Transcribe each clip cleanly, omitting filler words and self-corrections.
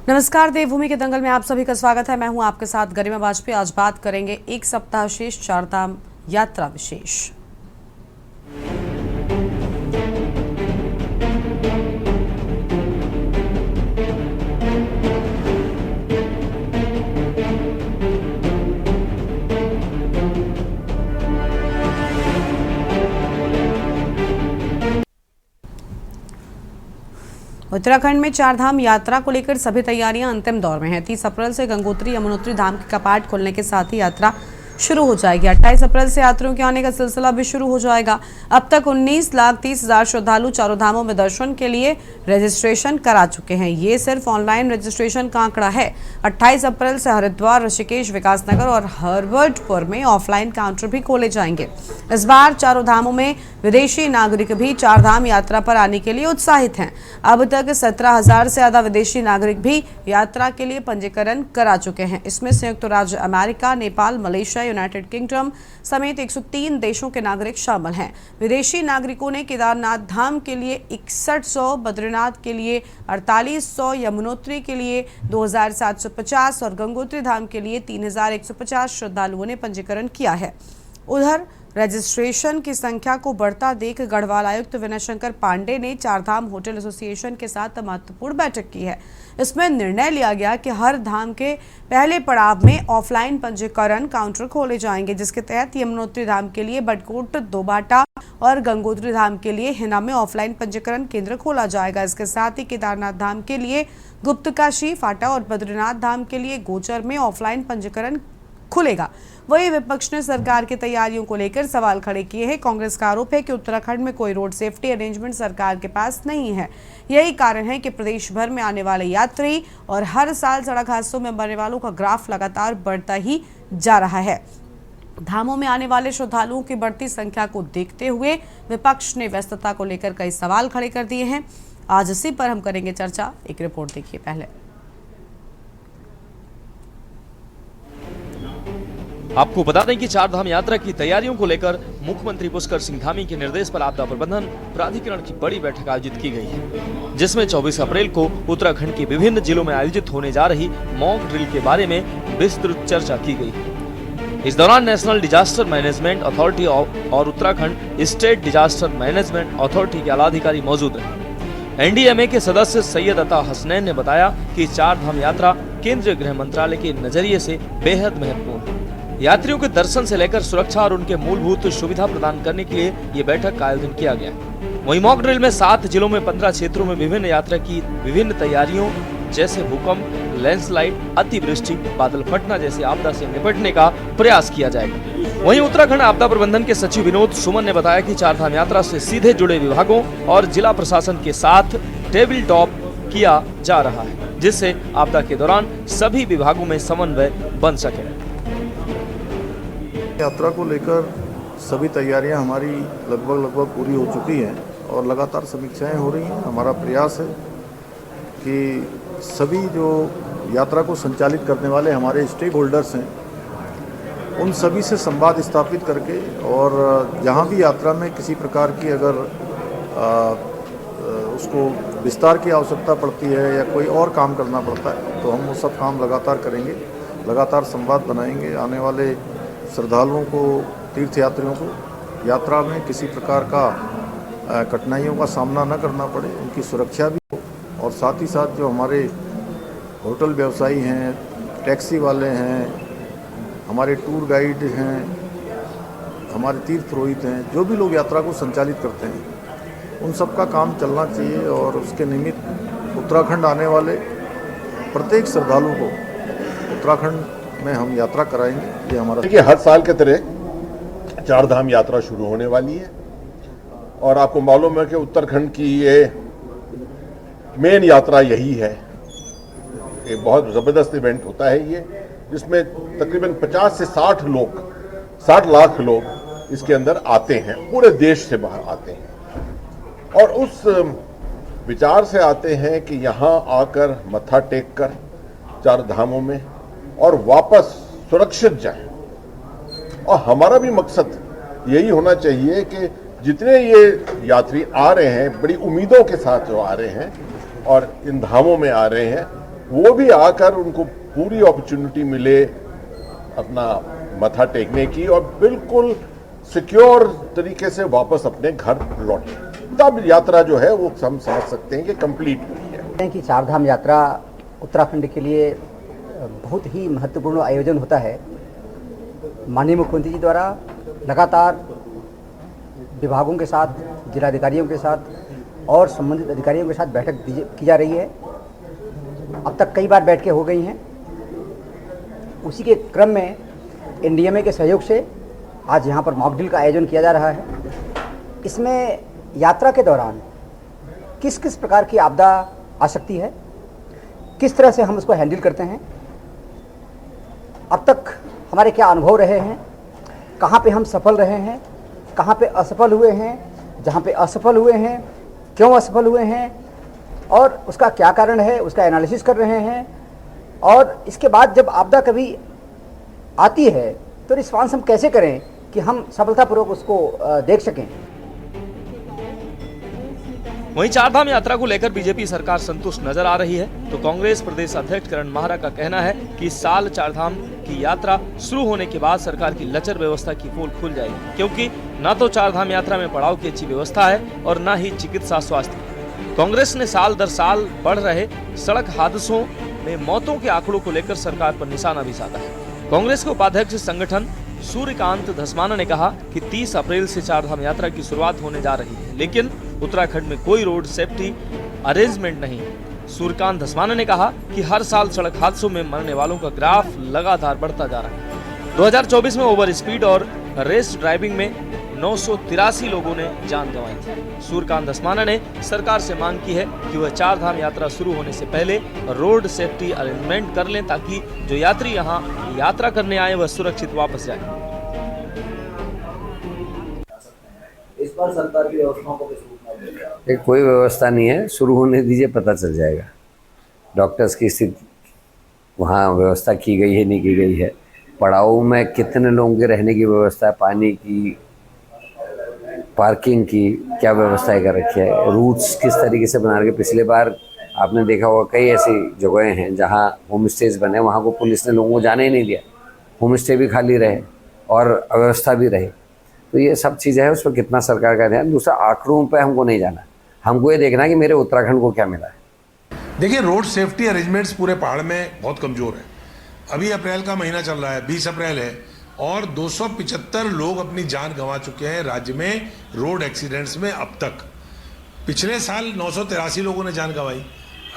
नमस्कार, देवभूमि के दंगल में आप सभी का स्वागत है। मैं हूं आपके साथ गरिमा वाजपेयी। आज बात करेंगे एक सप्ताह शेष चारधाम यात्रा विशेष। उत्तराखंड में चारधाम यात्रा को लेकर सभी तैयारियां अंतिम दौर में हैं। 30 अप्रैल से गंगोत्री यमुनोत्री धाम के कपाट खुलने के साथ ही यात्रा शुरू हो जाएगी। 28 अप्रैल से यात्रियों के आने का सिलसिला भी शुरू हो जाएगा। अब तक 19,30,000 श्रद्धालु चारों धामों में दर्शन के लिए रजिस्ट्रेशन करा चुके हैं। ये सिर्फ ऑनलाइन रजिस्ट्रेशन का आंकड़ा है। 28 अप्रैल से हरिद्वार, ऋषिकेश, विकासनगर और हरबर्टपुर में ऑफलाइन काउंटर भी खोले जाएंगे। इस बार चारों धामों में विदेशी नागरिक भी चारधाम यात्रा पर आने के लिए उत्साहित हैं। अब तक 17,000 से ज्यादा विदेशी नागरिक भी यात्रा के लिए पंजीकरण करा चुके हैं। इसमें संयुक्त राज्य America, Nepal, Malaysia, United kingdom समेत 103 देशों के नागरिक शामिल हैं। विदेशी नागरिकों ने केदारनाथ धाम के लिए 6100, बद्रीनाथ के लिए 4800, यमुनोत्री के लिए 2750 और गंगोत्री धाम के लिए 3150 श्रद्धालुओं ने पंजीकरण किया है। उधर रजिस्ट्रेशन की संख्या को बढ़ता देख गढ़वाल आयुक्त विनय शंकर पांडे ने चारधाम होटल एसोसिएशन के साथ महत्वपूर्ण बैठक की है। इसमें निर्णय लिया गया कि हर धाम के पहले पड़ाव में ऑफलाइन पंजीकरण काउंटर खोले जाएंगे, जिसके तहत यमुनोत्री धाम के लिए बडकोट, दोबाटा और गंगोत्री धाम के लिए हिना में ऑफलाइन पंजीकरण केंद्र खोला जाएगा। इसके साथ ही केदारनाथ धाम के लिए गुप्तकाशी, फाटा और बद्रीनाथ धाम के लिए गोचर में ऑफलाइन पंजीकरण खुलेगा। वही विपक्ष ने सरकार की तैयारियों को लेकर सवाल खड़े किए हैं। कांग्रेस का आरोप है कि उत्तराखंड में कोई रोड सेफ्टी अरेंजमेंट सरकार के पास नहीं है। यही कारण है कि प्रदेश भर में आने वाले यात्री और हर साल सड़क हादसों में मरने वालों का ग्राफ लगातार बढ़ता ही जा रहा है। धामों में आने वाले श्रद्धालुओं की बढ़ती संख्या को देखते हुए विपक्ष ने व्यस्तता को लेकर कई सवाल खड़े कर दिए हैं। आज इसी पर हम करेंगे चर्चा। एक रिपोर्ट देखिए पहले। आपको बता दें कि चारधाम यात्रा की तैयारियों को लेकर मुख्यमंत्री पुष्कर सिंह धामी के निर्देश पर आपदा प्रबंधन प्राधिकरण की बड़ी बैठक आयोजित की गई है, जिसमें 24 अप्रैल को उत्तराखंड के विभिन्न जिलों में आयोजित होने जा रही मॉक ड्रिल के बारे में विस्तृत चर्चा की गई। इस दौरान नेशनल डिजास्टर मैनेजमेंट अथॉरिटी और Uttarakhand state disaster management authority के आला अधिकारी मौजूद रहे। एनडीएमए के सदस्य सैयद अता हसनैन ने बताया कि चारधाम यात्रा केंद्रीय गृह मंत्रालय के नजरिए से बेहद महत्वपूर्ण है। यात्रियों के दर्शन से लेकर सुरक्षा और उनके मूलभूत सुविधा प्रदान करने के लिए ये बैठक का आयोजन किया गया है। वहीं मॉक ड्रिल में 7 जिलों में 15 क्षेत्रों में विभिन्न यात्रा की विभिन्न तैयारियों जैसे भूकंप, लैंडस्लाइड, अतिवृष्टि, बादल फटना जैसी आपदा से निपटने का प्रयास किया जाएगा। वहीं उत्तराखंड आपदा प्रबंधन के सचिव विनोद सुमन ने बताया कि चारधाम यात्रा से सीधे जुड़े विभागों और जिला प्रशासन के साथ टेबल टॉप किया जा रहा है, जिससे आपदा के दौरान सभी विभागों में समन्वय बन सके। यात्रा को लेकर सभी तैयारियां हमारी लगभग पूरी हो चुकी हैं और लगातार समीक्षाएं हो रही हैं। हमारा प्रयास है कि सभी जो यात्रा को संचालित करने वाले हमारे स्टेक होल्डर्स हैं, उन सभी से संवाद स्थापित करके और जहां भी यात्रा में किसी प्रकार की अगर उसको विस्तार की आवश्यकता पड़ती है या कोई और काम करना पड़ता है तो हम वो सब काम लगातार करेंगे, लगातार संवाद बनाएंगे। आने वाले श्रद्धालुओं को, तीर्थयात्रियों को यात्रा में किसी प्रकार का कठिनाइयों का सामना न करना पड़े, उनकी सुरक्षा भी हो और साथ ही साथ जो हमारे होटल व्यवसायी हैं, टैक्सी वाले हैं, हमारे टूर गाइड हैं, हमारे तीर्थ पुरोहित हैं, जो भी लोग यात्रा को संचालित करते हैं, उन सब का काम चलना चाहिए और उसके निमित्त उत्तराखंड आने वाले प्रत्येक श्रद्धालु को उत्तराखंड में हम यात्रा कराएंगे। ये हमारा देखिए, हर साल के तरह चारधाम यात्रा शुरू होने वाली है और आपको मालूम है कि उत्तराखंड की ये मेन यात्रा यही है। एक बहुत ज़बरदस्त इवेंट होता है ये, जिसमें तकरीबन 50 से 60 लाख लोग इसके अंदर आते हैं, पूरे देश से बाहर आते हैं और उस विचार से आते हैं कि यहाँ आकर मत्था टेक कर चार धामों में और वापस सुरक्षित जाएं। और हमारा भी मकसद यही होना चाहिए कि जितने ये यात्री आ रहे हैं, बड़ी उम्मीदों के साथ जो आ रहे हैं और इन धामों में आ रहे हैं, वो भी आकर उनको पूरी अपॉर्चुनिटी मिले अपना मथा टेकने की और बिल्कुल सिक्योर तरीके से वापस अपने घर लौटे, तब यात्रा जो है वो हम समझ सकते हैं कि कंप्लीट हुई है। कि चारधाम यात्रा उत्तराखंड के लिए बहुत ही महत्वपूर्ण आयोजन होता है। माननीय मुख्यमंत्री जी द्वारा लगातार विभागों के साथ, जिलाधिकारियों के साथ और संबंधित अधिकारियों के साथ बैठक की जा रही है। अब तक कई बार बैठकें हो गई हैं। उसी के क्रम में एनडीएमए के सहयोग से आज यहाँ पर मॉक ड्रिल का आयोजन किया जा रहा है। इसमें यात्रा के दौरान किस किस प्रकार की आपदा आ सकती है, किस तरह से हम उसको हैंडल करते हैं, अब तक हमारे क्या अनुभव रहे हैं, कहाँ पे हम सफल रहे हैं, कहाँ पे असफल हुए हैं, जहाँ पे असफल हुए हैं क्यों असफल हुए हैं और उसका क्या कारण है, उसका एनालिसिस कर रहे हैं। और इसके बाद जब आपदा कभी आती है तो रिस्पांस हम कैसे करें कि हम सफलतापूर्वक उसको देख सकें। वहीं चारधाम यात्रा को लेकर बीजेपी सरकार संतुष्ट नजर आ रही है, तो कांग्रेस प्रदेश अध्यक्ष करण माहरा का कहना है कि इस साल चारधाम की यात्रा शुरू होने के बाद सरकार की लचर व्यवस्था की पोल खुल जाएगी, क्योंकि न तो चारधाम यात्रा में पड़ाव की अच्छी व्यवस्था है और न ही चिकित्सा स्वास्थ्य। कांग्रेस ने साल दर साल बढ़ रहे सड़क हादसों में मौतों के आंकड़ों को लेकर सरकार पर निशाना भी साधा है। कांग्रेस के उपाध्यक्ष संगठन सूर्यकांत धस्माना ने कहा कि 30 अप्रैल से चारधाम यात्रा की शुरुआत होने जा रही है, लेकिन उत्तराखंड में कोई रोड सेफ्टी अरेंजमेंट नहीं है। सूर्यकांत धस्माना ने कहा कि हर साल सड़क हादसों में मरने वालों का ग्राफ लगातार बढ़ता जा रहा है। 2024 में ओवर स्पीड और रेस ड्राइविंग में 983 लोगों ने जान गंवाई थी। सूर्यकांत धस्माना ने सरकार से मांग की है कि वह चारधाम यात्रा शुरू होने से पहले रोड सेफ्टी अरेंजमेंट कर लें, ताकि जो यात्री यहां यात्रा करने आए वह सुरक्षित वापस जाए। इस बार सरकार की व्यवस्थाओं को किस कोई व्यवस्था नहीं है, शुरू होने दीजिए, पता चल जाएगा। डॉक्टर्स की स्थिति वहाँ व्यवस्था की गई है नहीं की गई है, पड़ाव में कितने लोगों के रहने की व्यवस्था है, पानी की, पार्किंग की क्या व्यवस्था कर रखी है, रूट्स किस तरीके से बना रखे। पिछले बार आपने देखा होगा कई ऐसी जगहें हैं जहाँ होम स्टेज बने, वहाँ को पुलिस ने लोगों को जाने ही नहीं दिया, होम स्टे भी खाली रहे और अव्यवस्था भी रही। तो ये सब चीज़ें हैं, उस पर कितना सरकार का ध्यान। दूसरा, आंकड़ों पे हमको नहीं जाना, हमको ये देखना कि मेरे उत्तराखंड को क्या मिला है। देखिए, रोड सेफ्टी अरेंजमेंट्स पूरे पहाड़ में बहुत कमज़ोर है। अभी अप्रैल का महीना चल रहा है, 20 अप्रैल है और 275 लोग अपनी जान गंवा चुके हैं राज्य में रोड एक्सीडेंट्स में अब तक। पिछले साल 983 लोगों ने जान गंवाई।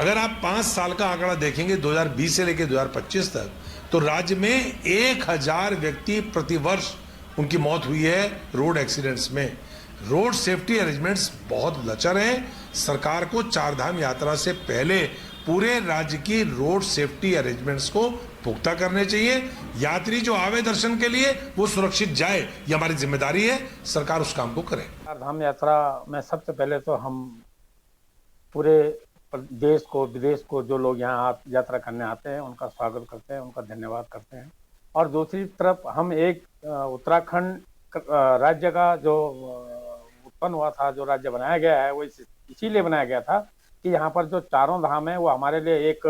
अगर आप 5 साल का आंकड़ा देखेंगे 2020 से लेकर 2025 तक, तो राज्य में 1000 व्यक्ति प्रतिवर्ष उनकी मौत हुई है रोड एक्सीडेंट्स में। रोड सेफ्टी अरेंजमेंट्स बहुत लचर हैं। सरकार को चारधाम यात्रा से पहले पूरे राज्य की रोड सेफ्टी अरेंजमेंट्स को पुख्ता करने चाहिए। यात्री जो आवे दर्शन के लिए वो सुरक्षित जाए, ये हमारी जिम्मेदारी है, सरकार उस काम को करे। चारधाम यात्रा में सबसे पहले तो हम पूरे देश को, विदेश को जो लोग यहाँ यात्रा करने आते हैं उनका स्वागत करते हैं, उनका धन्यवाद करते हैं। और दूसरी तरफ हम एक उत्तराखंड राज्य का जो उत्पन्न हुआ था, जो राज्य बनाया गया है, वो इसीलिए बनाया गया था कि यहाँ पर जो चारों धाम है वो हमारे लिए एक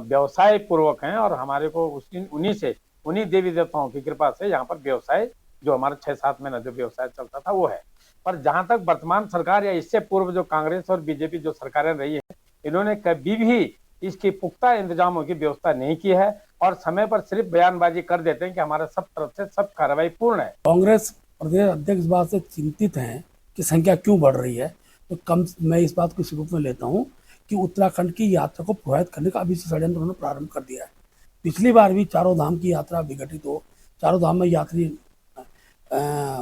व्यवसाय पूर्वक हैं और हमारे को उन्हीं देवी देवताओं की कृपा से यहाँ पर व्यवसाय, जो हमारा 6-7 महीना जो व्यवसाय चलता था वो है। पर जहाँ तक वर्तमान सरकार या इससे पूर्व जो कांग्रेस और बीजेपी जो सरकारें रही है, इन्होंने कभी भी इसकी पुख्ता इंतजामों की व्यवस्था नहीं की है और समय पर सिर्फ बयानबाजी कर देते हैं कि हमारा सब तरफ से सब कार्रवाई पूर्ण है। कांग्रेस प्रदेश अध्यक्ष इस बात से चिंतित हैं कि संख्या क्यों बढ़ रही है, तो मैं इस बात को इस रूप में लेता हूं कि उत्तराखंड की यात्रा को प्रभावित करने का अभी से षड्यंत्र उन्होंने प्रारंभ कर दिया है। पिछली बार भी चारों धाम की यात्रा विघटित हो, चारों धाम में यात्री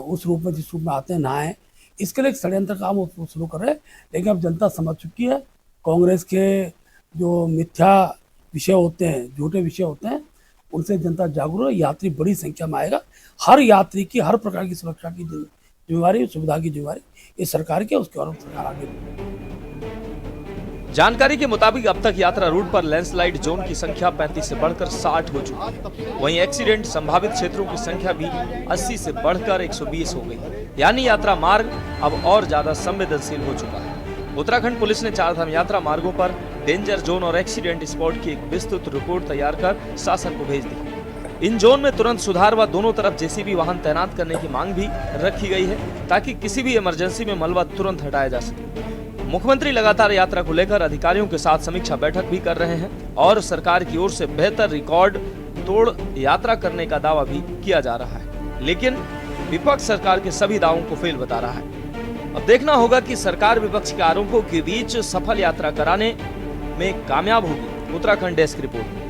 उस रूप में जिस रूप में आते हैं ना आए, इसके लिए एक षड्यंत्र काम शुरू कर रहे हैं। लेकिन अब जनता समझ चुकी है, कांग्रेस के जो मिथ्या विषय होते हैं, झूठे विषय होते हैं, उनसे जनता जागरूक है। यात्री बड़ी संख्या में आएगा। हर यात्री की हर प्रकार की सुरक्षा की जिम्मेवारी, सुविधा की जिम्मेवारी इस सरकार की, उसके और सरकार आगे। जानकारी के मुताबिक अब तक यात्रा रूट पर लैंडस्लाइड जोन की संख्या 35 से बढ़कर 60 हो चुकी है। वहीं एक्सीडेंट संभावित क्षेत्रों की संख्या भी 80 से बढ़कर 120 हो गई। यानी यात्रा मार्ग अब और ज्यादा संवेदनशील हो चुका है। उत्तराखंड पुलिस ने चारधाम यात्रा मार्गों पर डेंजर जोन और एक्सीडेंट स्पॉट की एक विस्तृत रिपोर्ट तैयार कर शासन को भेज दी। इन जोन में तुरंत सुधार व दोनों तरफ जेसीबी वाहन तैनात करने की मांग भी रखी गई है ताकि किसी भी इमरजेंसी में मलबा तुरंत हटाया जा सके। मुख्यमंत्री लगातार यात्रा को लेकर अधिकारियों के साथ समीक्षा बैठक भी कर रहे हैं और सरकार की ओर से बेहतर रिकॉर्ड तोड़ यात्रा करने का दावा भी किया जा रहा है, लेकिन विपक्ष सरकार के सभी दावों को फेल बता रहा है। अब देखना होगा कि सरकार विपक्ष के आरोपों के बीच सफल यात्रा कराने में कामयाब होगी। Uttarakhand desk report.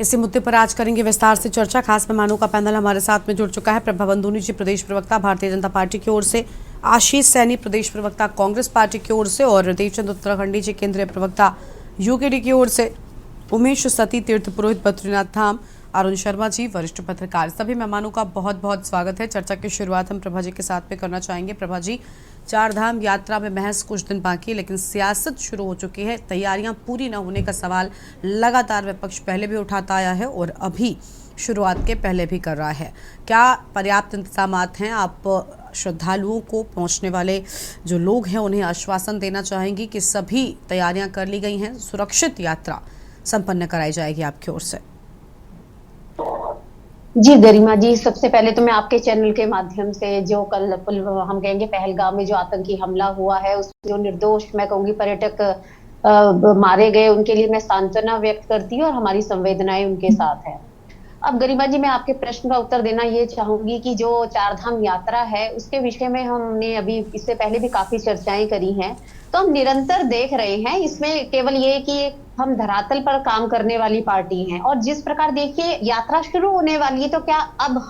इसी मुद्दे पर आज करेंगे विस्तार से चर्चा। खास मेहमानों का पैनल हमारे साथ में जुड़ चुका है। प्रभा बंदूनी जी प्रदेश प्रवक्ता भारतीय जनता पार्टी की ओर से, आशीष सैनी प्रदेश प्रवक्ता कांग्रेस पार्टी की ओर से और देवचंद उत्तराखंडी जी केंद्रीय प्रवक्ता यूकेडी की ओर से, उमेश सती तीर्थ पुरोहित बद्रीनाथ धाम, अरुण शर्मा जी वरिष्ठ पत्रकार। सभी मेहमानों का बहुत बहुत स्वागत है। चर्चा की शुरुआत हम प्रभा जी के साथ में करना चाहेंगे। प्रभा जी, चार धाम यात्रा में महज कुछ दिन बाकी है, लेकिन सियासत शुरू हो चुकी है। तैयारियां पूरी न होने का सवाल लगातार विपक्ष पहले भी उठाता आया है और अभी शुरुआत के पहले भी कर रहा है। क्या पर्याप्त इंतजामात हैं? आप श्रद्धालुओं को, पहुंचने वाले जो लोग हैं, उन्हें आश्वासन देना चाहेंगी कि सभी तैयारियां कर ली गई हैं, सुरक्षित यात्रा संपन्न कराई जाएगी आपकी ओर से? जी गरिमा जी, सबसे पहले तो मैं आपके चैनल के माध्यम से जो कल हम कहेंगे पहलगाम में जो आतंकी हमला हुआ है, उसमें जो निर्दोष मैं कहूंगी पर्यटक मारे गए, उनके लिए मैं सांत्वना व्यक्त करती हूँ और हमारी संवेदनाएं उनके साथ है। अब गरिमा जी, मैं आपके प्रश्न का उत्तर देना ये चाहूंगी कि जो चारधाम यात्रा है उसके विषय में हमने अभी इससे पहले भी काफी चर्चाएं करी हैं, तो हम निरंतर देख रहे हैं। इसमें केवल ये कि हम धरातल पर काम करने वाली पार्टी हैं और जिस प्रकार देखिए यात्रा शुरू होने वाली है, तो क्या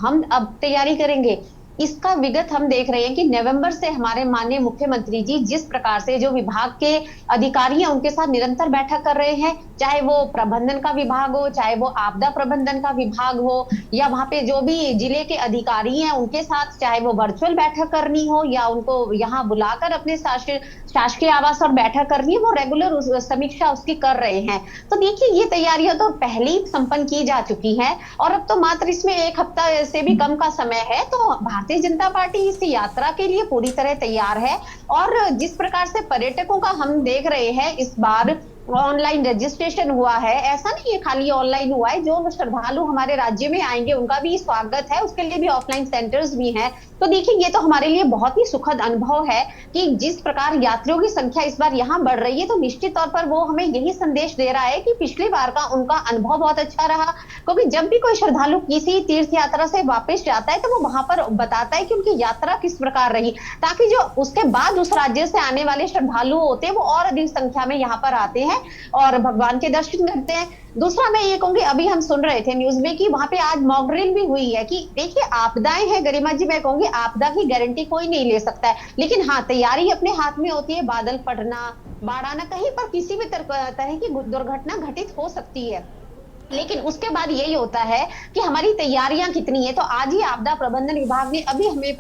हम तैयारी करेंगे? इसका विगत हम देख रहे हैं कि नवंबर से हमारे माननीय मुख्यमंत्री जी जिस प्रकार से जो विभाग के अधिकारी हैं उनके साथ निरंतर बैठक कर रहे हैं, चाहे वो प्रबंधन का विभाग हो, चाहे वो आपदा प्रबंधन का विभाग हो, या वहां पे जो भी जिले के अधिकारी हैं उनके साथ, चाहे वो वर्चुअल बैठक करनी हो या उनको यहाँ बुलाकर अपने शासकीय आवास और बैठक करनी है, वो रेगुलर समीक्षा उसकी कर रहे हैं। तो देखिए ये तैयारियां तो पहले ही संपन्न की जा चुकी है और अब तो मात्र इसमें एक हफ्ता से भी कम का समय है। तो भारतीय जनता पार्टी इस यात्रा के लिए पूरी तरह तैयार है और जिस प्रकार से पर्यटकों का हम देख रहे हैं, इस बार ऑनलाइन रजिस्ट्रेशन हुआ है। ऐसा नहीं है खाली ऑनलाइन हुआ है, जो श्रद्धालु हमारे राज्य में आएंगे उनका भी स्वागत है, उसके लिए भी ऑफलाइन सेंटर्स भी हैं। तो देखिए ये तो हमारे लिए बहुत ही सुखद अनुभव है कि जिस प्रकार यात्रियों की संख्या इस बार यहाँ बढ़ रही है, तो निश्चित तौर पर वो हमें यही संदेश दे रहा है कि पिछली बार का उनका अनुभव बहुत अच्छा रहा। क्योंकि जब भी कोई श्रद्धालु किसी तीर्थ यात्रा से वापस जाता है तो वो वहां पर बताता है कि उनकी यात्रा किस प्रकार रही, ताकि जो उसके बाद उस राज्य से आने वाले श्रद्धालु होते हैं वो और अधिक संख्या में यहाँ पर आते हैं और भगवान के दर्शन करते हैं। दूसरा मैं ये कहूंगी, अभी हम सुन रहे थे न्यूज में कि वहां पे आज मॉक ड्रिल भी हुई है। कि देखिए आपदाएं हैं गरिमा जी, मैं कहूंगी आपदा की गारंटी कोई नहीं ले सकता है, लेकिन हाँ तैयारी अपने हाथ में होती है। बादल फटना, बाढ़ आना, कहीं पर किसी भी तरह की दुर्घटना घटित हो सकती है, लेकिन उसके बाद यही होता है कि हमारी तैयारियां कितनी है। तो आज ही आपदा प्रबंधन विभाग ने अभी हमें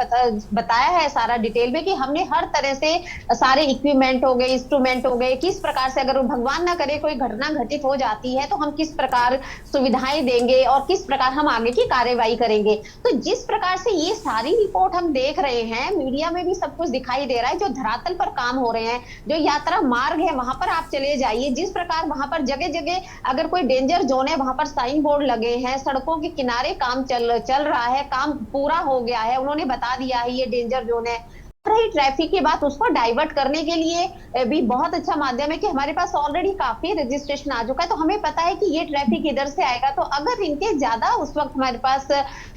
बताया है सारा डिटेल में कि हमने हर तरह से सारे इक्विपमेंट हो गए, इंस्ट्रूमेंट हो गए, किस प्रकार से अगर भगवान ना करे कोई घटना घटित हो जाती है तो हम किस प्रकार सुविधाएं देंगे और किस प्रकार हम आगे की कार्यवाही करेंगे। तो जिस प्रकार से ये सारी रिपोर्ट हम देख रहे हैं, मीडिया में भी सब कुछ दिखाई दे रहा है, जो धरातल पर काम हो रहे हैं, जो यात्रा मार्ग है वहां पर आप चले जाइए, जिस प्रकार वहां पर जगह जगह अगर कोई डेंजर जोन है वहां पर साइन बोर्ड लगे हैं, सड़कों के किनारे काम चल रहा है, काम पूरा हो गया है, उन्होंने बता दिया है ये डेंजर जोन है। रही ट्रैफिक की बात, उसको डाइवर्ट करने के लिए भी बहुत अच्छा माध्यम है कि हमारे पास ऑलरेडी काफी रजिस्ट्रेशन आ चुका है, तो हमें पता है कि ये ट्रैफिक इधर से आएगा। तो अगर इनके ज्यादा उस वक्त हमारे पास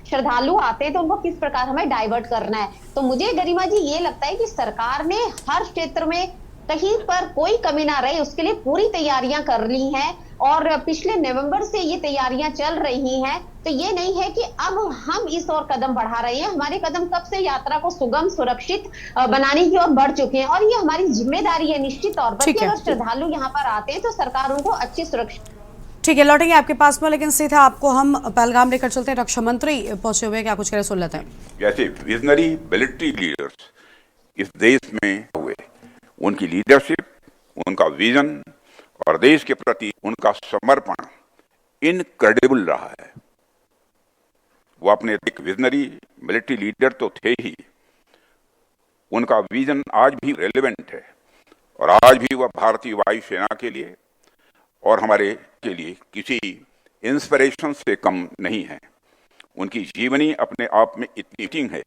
श्रद्धालु आते हैं तो उनको किस प्रकार हमें डाइवर्ट करना है। तो मुझे गरिमा जी ये लगता है कि सरकार ने हर क्षेत्र में कहीं पर कोई कमी ना रहे उसके लिए पूरी तैयारियां कर ली हैं और पिछले नवंबर से ये तैयारियां चल रही हैं। तो ये नहीं है कि अब हम इस ओर कदम बढ़ा रहे हैं, हमारे कदम कब से यात्रा को सुगम सुरक्षित बनाने की ओर बढ़ चुके हैं और ये हमारी जिम्मेदारी है निश्चित तौर पर कि अगर श्रद्धालु यहाँ पर आते हैं तो सरकार उनको अच्छी सुरक्षा। ठीक है, लौटेंगे आपके पास में, लेकिन सीधा आपको हम पहलगाम लेकर चलते हैं। रक्षा मंत्री पहुंचे हुए, क्या कुछ करें सुन लेते हैं। जैसे विजनरी मिलिट्री लीडर्स इस देश में हुए, उनकी लीडरशिप, उनका विजन और देश के प्रति उनका समर्पण इनक्रेडिबल रहा है। वो अपने एक विजनरी मिलिट्री लीडर तो थे ही, उनका विजन आज भी रेलेवेंट है और आज भी वह भारतीय वायुसेना के लिए और हमारे के लिए किसी इंस्पिरेशन से कम नहीं है। उनकी जीवनी अपने आप में इतनी इंटरेस्टिंग है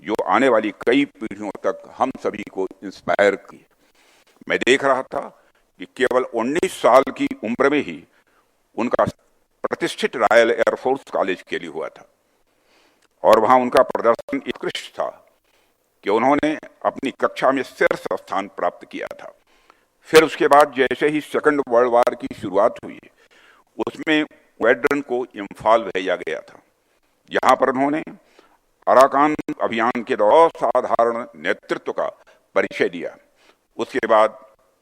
जो आने वाली कई पीढ़ियों तक हम सभी को इंस्पायर की। मैं देख रहा था कि केवल 19 साल की उम्र में ही उनका प्रतिष्ठित रॉयल एयरफोर्स कॉलेज के लिए हुआ था और वहां उनका प्रदर्शन उत्कृष्ट था कि उन्होंने अपनी कक्षा में शीर्ष स्थान प्राप्त किया था। फिर उसके बाद जैसे ही सेकंड वर्ल्ड वॉर की शुरुआत हुई उसमें वेडरन को इम्फाल भेजा गया था, जहां पर उन्होंने अराकान अभियान के दौरान साधारण नेतृत्व का परिचय दिया। उसके बाद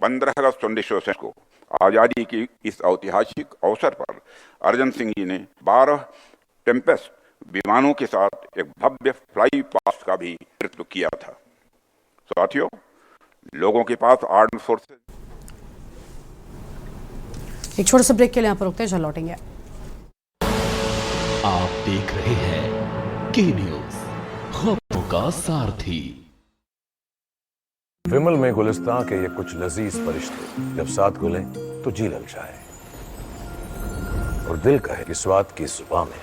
15 अगस्त 1947 को आजादी की इस ऐतिहासिक अवसर पर अर्जन सिंह जी ने 12 टेम्पेस्ट विमानों के साथ एक भव्य फ्लाई पास्ट का भी नेतृत्व किया था। साथियों, लोगों के पास आर्म्ड फोर्सेस। एक छोटे से ब्रेक के लिए यहाँ पर रुकते हैं, जल्द लौटेंगे। आप देख रहे हैं के न्यूज, खबरों का सारथी। विमल में गुलिस्तां के ये कुछ लजीज फरिश्ते जब साथ घुले तो जी ललचाए और दिल कहे कि स्वाद की जुबान में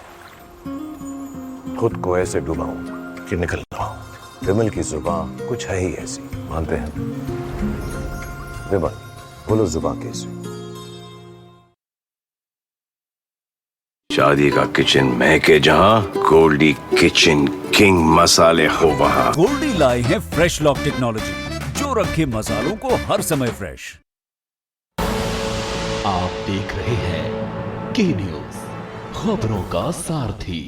खुद को ऐसे डुबाऊं कि निकल ना हो। विमल की जुबान कुछ है ही ऐसी, मानते हैं? विमल, बोलो जुबान कैसी। शादी का किचन महके जहां, गोल्डी किचन किंग मसाले हो वहां। गोल्डी लाए हैं फ्रेश लॉक टेक्नोलॉजी जो रखे मसालों को हर समय फ्रेश। आप देख रहे हैं के न्यूज, खबरों का सारथी।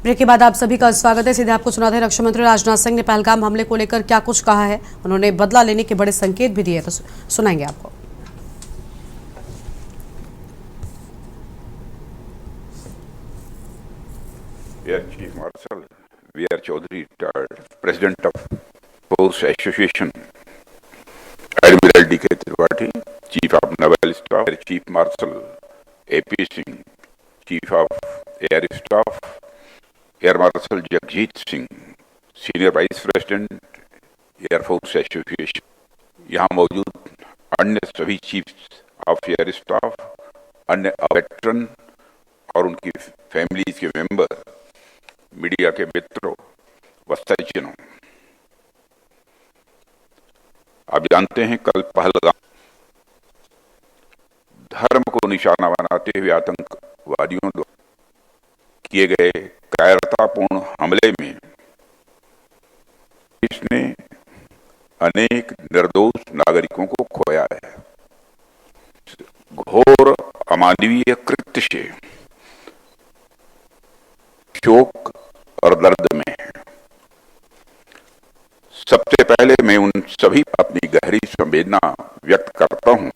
ब्रेक के बाद आप सभी का स्वागत है। सीधे आपको सुनाते हैं रक्षा मंत्री राजनाथ सिंह ने पहलगाम हमले को लेकर क्या कुछ कहा है। उन्होंने बदला लेने के बड़े संकेत भी दिए, तो सुनाएंगे आपको। Air Chief Marshal V.R. Chaudhary, retired President of Force Association, Admiral D.K. Tripathi, Chief of Naval Staff, Air Chief Marshal A.P. Singh, Chief of Air Staff, Air Marshal Jagjit Singh, Senior Vice President, Air Force Association, यहाँ मौजूद अन्य सभी chiefs of air staff, अन्य veteran और उनकी families के member, media के मित्रों व सज्जनों, आप जानते हैं कल पहलगाम धर्म को निशाना बनाते हुए आतंकवादियों द्वारा किए गए कायरतापूर्ण हमले में इसने अनेक निर्दोष नागरिकों को खोया है। घोर अमानवीय कृत्य से शोक और दर्द में है। सबसे पहले मैं उन सभी अपनी गहरी संवेदना व्यक्त करता हूं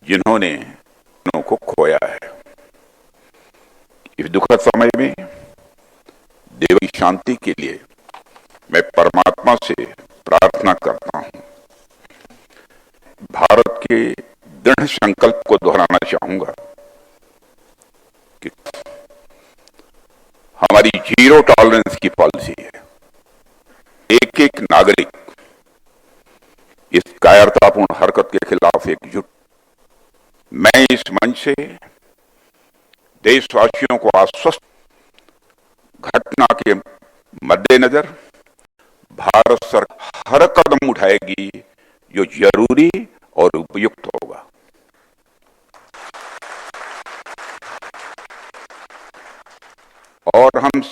जिन्होंने उनको को खोया है। इस दुखद समय में देव की शांति के लिए मैं परमात्मा से प्रार्थना करता हूं। भारत के दृढ़ संकल्प को दोहराना चाहूंगा कि हमारी जीरो टॉलरेंस की पॉलिसी है। एक एक नागरिक इस कायरतापूर्ण हरकत के खिलाफ एकजुट। मैं इस मंच से देशवासियों को आश्वस्त, घटना के मद्देनजर भारत सरकार हर कदम उठाएगी जो जरूरी और उपयुक्त होगा। और हम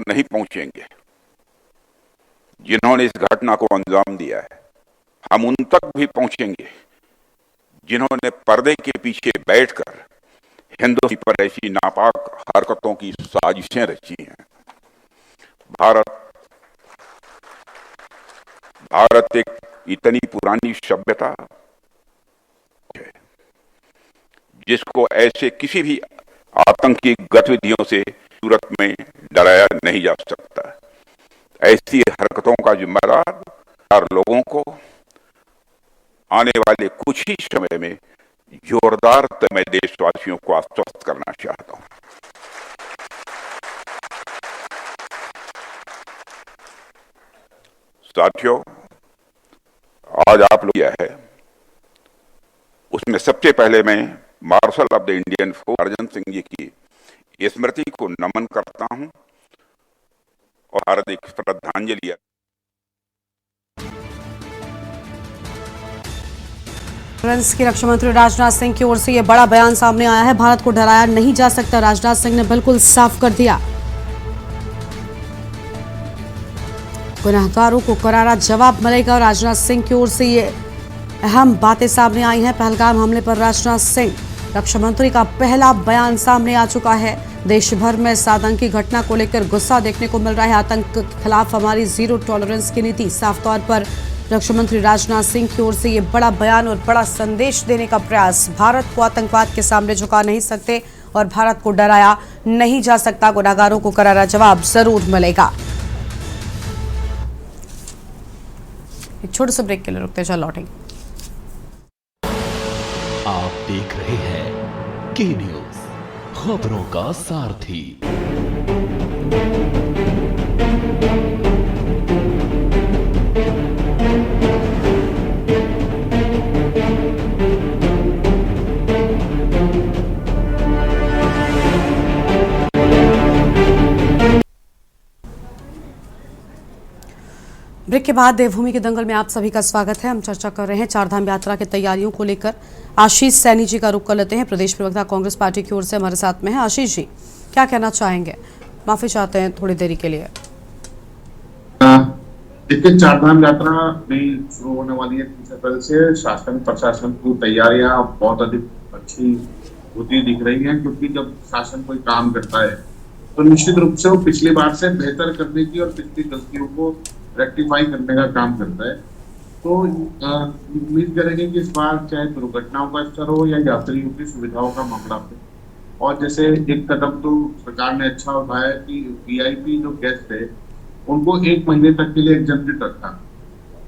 नहीं पहुंचेंगे जिन्होंने इस घटना को अंजाम दिया है। हम उन तक भी पहुंचेंगे जिन्होंने पर्दे के पीछे बैठकर हिंदुस्तान पर ऐसी नापाक हरकतों की साजिशें रची हैं। भारत एक इतनी पुरानी सभ्यता है जिसको ऐसे किसी भी आतंकी गतिविधियों से सूरत में डराया नहीं जा सकता। ऐसी हरकतों का जिम्मेदार लोगों को आने वाले कुछ ही समय में जोरदार मैं देशवासियों को आश्वस्त करना चाहता हूं। साथियों, आज आप लोग किया है, उसमें सबसे पहले मैं marshal of the Indian force Arjan Singh ji की स्मृति को नमन करता हूं और हार्दिक श्रद्धांजलि। फ्रांस के रक्षा मंत्री राजनाथ सिंह की ओर से यह बड़ा बयान सामने आया है। भारत को डराया नहीं जा सकता, राजनाथ सिंह ने बिल्कुल साफ कर दिया। गुनहगारों को करारा जवाब मिलेगा। राजनाथ सिंह की ओर से ये अहम बातें सामने आई हैं। पहलगाम हमले पर राजनाथ सिंह रक्षा मंत्री का पहला बयान सामने आ चुका है। देश भर में इस आतंकी घटना को लेकर गुस्सा देखने को मिल रहा है। आतंक के खिलाफ हमारी जीरो टॉलरेंस की नीति, साफ तौर पर रक्षा मंत्री राजनाथ सिंह की ओर से ये बड़ा बयान और बड़ा संदेश देने का प्रयास। भारत को आतंकवाद के सामने झुका नहीं सकते और भारत को डराया नहीं जा सकता। गुनहगारों को करारा जवाब जरूर मिलेगा। एक छोटे से ब्रेक के लिए रुकते चल लौटेंगे। आप देख रहे हैं के न्यूज, खबरों का सारथी। ब्रेक के बाद देवभूमि के दंगल में आप सभी का स्वागत है। हम चर्चा कर रहे हैं चारधाम यात्रा की तैयारियों को लेकर। आशीष सैनी जी का रुख कर लेते हैं। प्रदेश प्रवक्ता कांग्रेस पार्टी की ओर से हमारे साथ में है। आशीष जी, क्या कहना चाहेंगे? माफी चाहते हैं थोड़ी देरी के लिए। देखिए, चारधाम यात्रा भी शुरू होने वाली है 30 अप्रैल से। शासन प्रशासन की तैयारियां बहुत अधिक अच्छी होती दिख रही हैं, क्योंकि जब शासन कोई काम करता है तो निश्चित रूप से वो पिछली बार से बेहतर करने की और पिछली गलतियों को रेक्टिफाई करने का काम करता है। तो उम्मीद करेंगे कि इस बार चाहे दुर्घटनाओं का स्तर हो या यात्रियों की सुविधाओं का मामला हो। और जैसे एक कदम तो सरकार ने अच्छा उठाया कि वीआईपी जो गेस्ट है उनको 1 महीने तक के लिए एग्जेम्प्टेड रखा।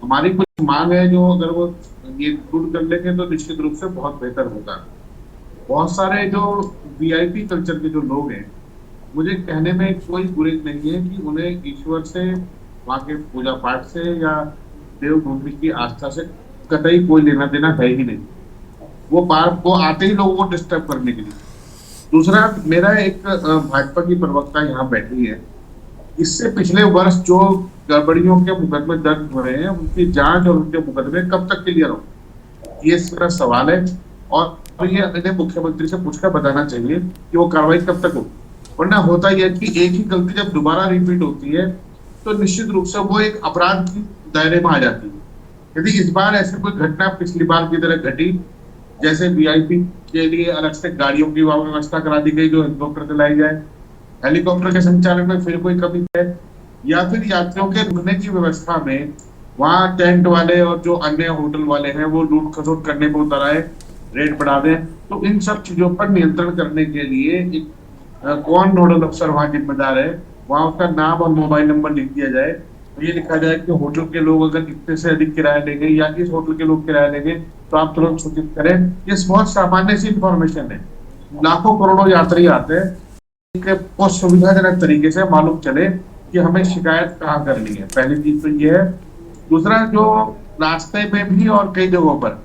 हमारी कुछ मांग है जो अगर वो ये इंक्लूड कर लेंगे तो निश्चित रूप से बहुत बेहतर होगा। बहुत सारे जो वीआईपी कल्चर के जो लोग हैं, मुझे कहने में कोई गुरेज नहीं है कि उन्हें ईश्वर से, वहाँ के पूजा पाठ से या देवभूमि की आस्था से कतई कोई लेना देना है ही नहीं। वो आते ही लोगों को डिस्टर्ब करने के लिए। दूसरा, मेरा एक भाजपा की प्रवक्ता यहाँ बैठी है, इससे पिछले वर्ष जो गड़बड़ियों के मुकदमे दर्ज हो रहे हैं उनकी जांच और उनके मुकदमे कब तक क्लियर हो, ये मेरा सवाल है। और ये इन्हें मुख्यमंत्री से पूछकर बताना चाहिए कि वो कार्रवाई कब तक हो। वरना होता यह कि एक ही गलती जब दोबारा रिपीट होती है तो निश्चित रूप से वो एक अपराध की दायरे में आ जाती है। यदि इस बार ऐसी कोई घटना पिछली बार की तरह घटी, जैसे वीआईपी के लिए अलग से गाड़ियों की व्यवस्था करा दी गई जो हेलीकॉप्टर चलाई जाए, हेलीकॉप्टर के संचालन में फिर कोई कमी है, या फिर यात्रियों के रुकने की व्यवस्था में वहाँ टेंट वाले और जो अन्य होटल वाले हैं वो लूट खसोट करने को उतर आए, रेट बढ़ा दें, तो इन सब चीजों पर नियंत्रण करने के लिए कौन नोडल अफसर वहाँ जिम्मेदार है, वहाँ उसका नाम और मोबाइल नंबर लिख दिया जाए। तो ये लिखा जाए कि होटल के लोग अगर इतने से अधिक किराया लेंगे या इस होटल के लोग किराया लेंगे तो आप तुरंत सूचित करें। ये बहुत सामान्य सी इंफॉर्मेशन है। लाखों करोड़ों यात्री आते हैं, बहुत सुविधाजनक तरीके से मालूम चले कि हमें शिकायत कहाँ करनी है। पहली चीज तो ये है। दूसरा, जो रास्ते में भी और कई जगहों पर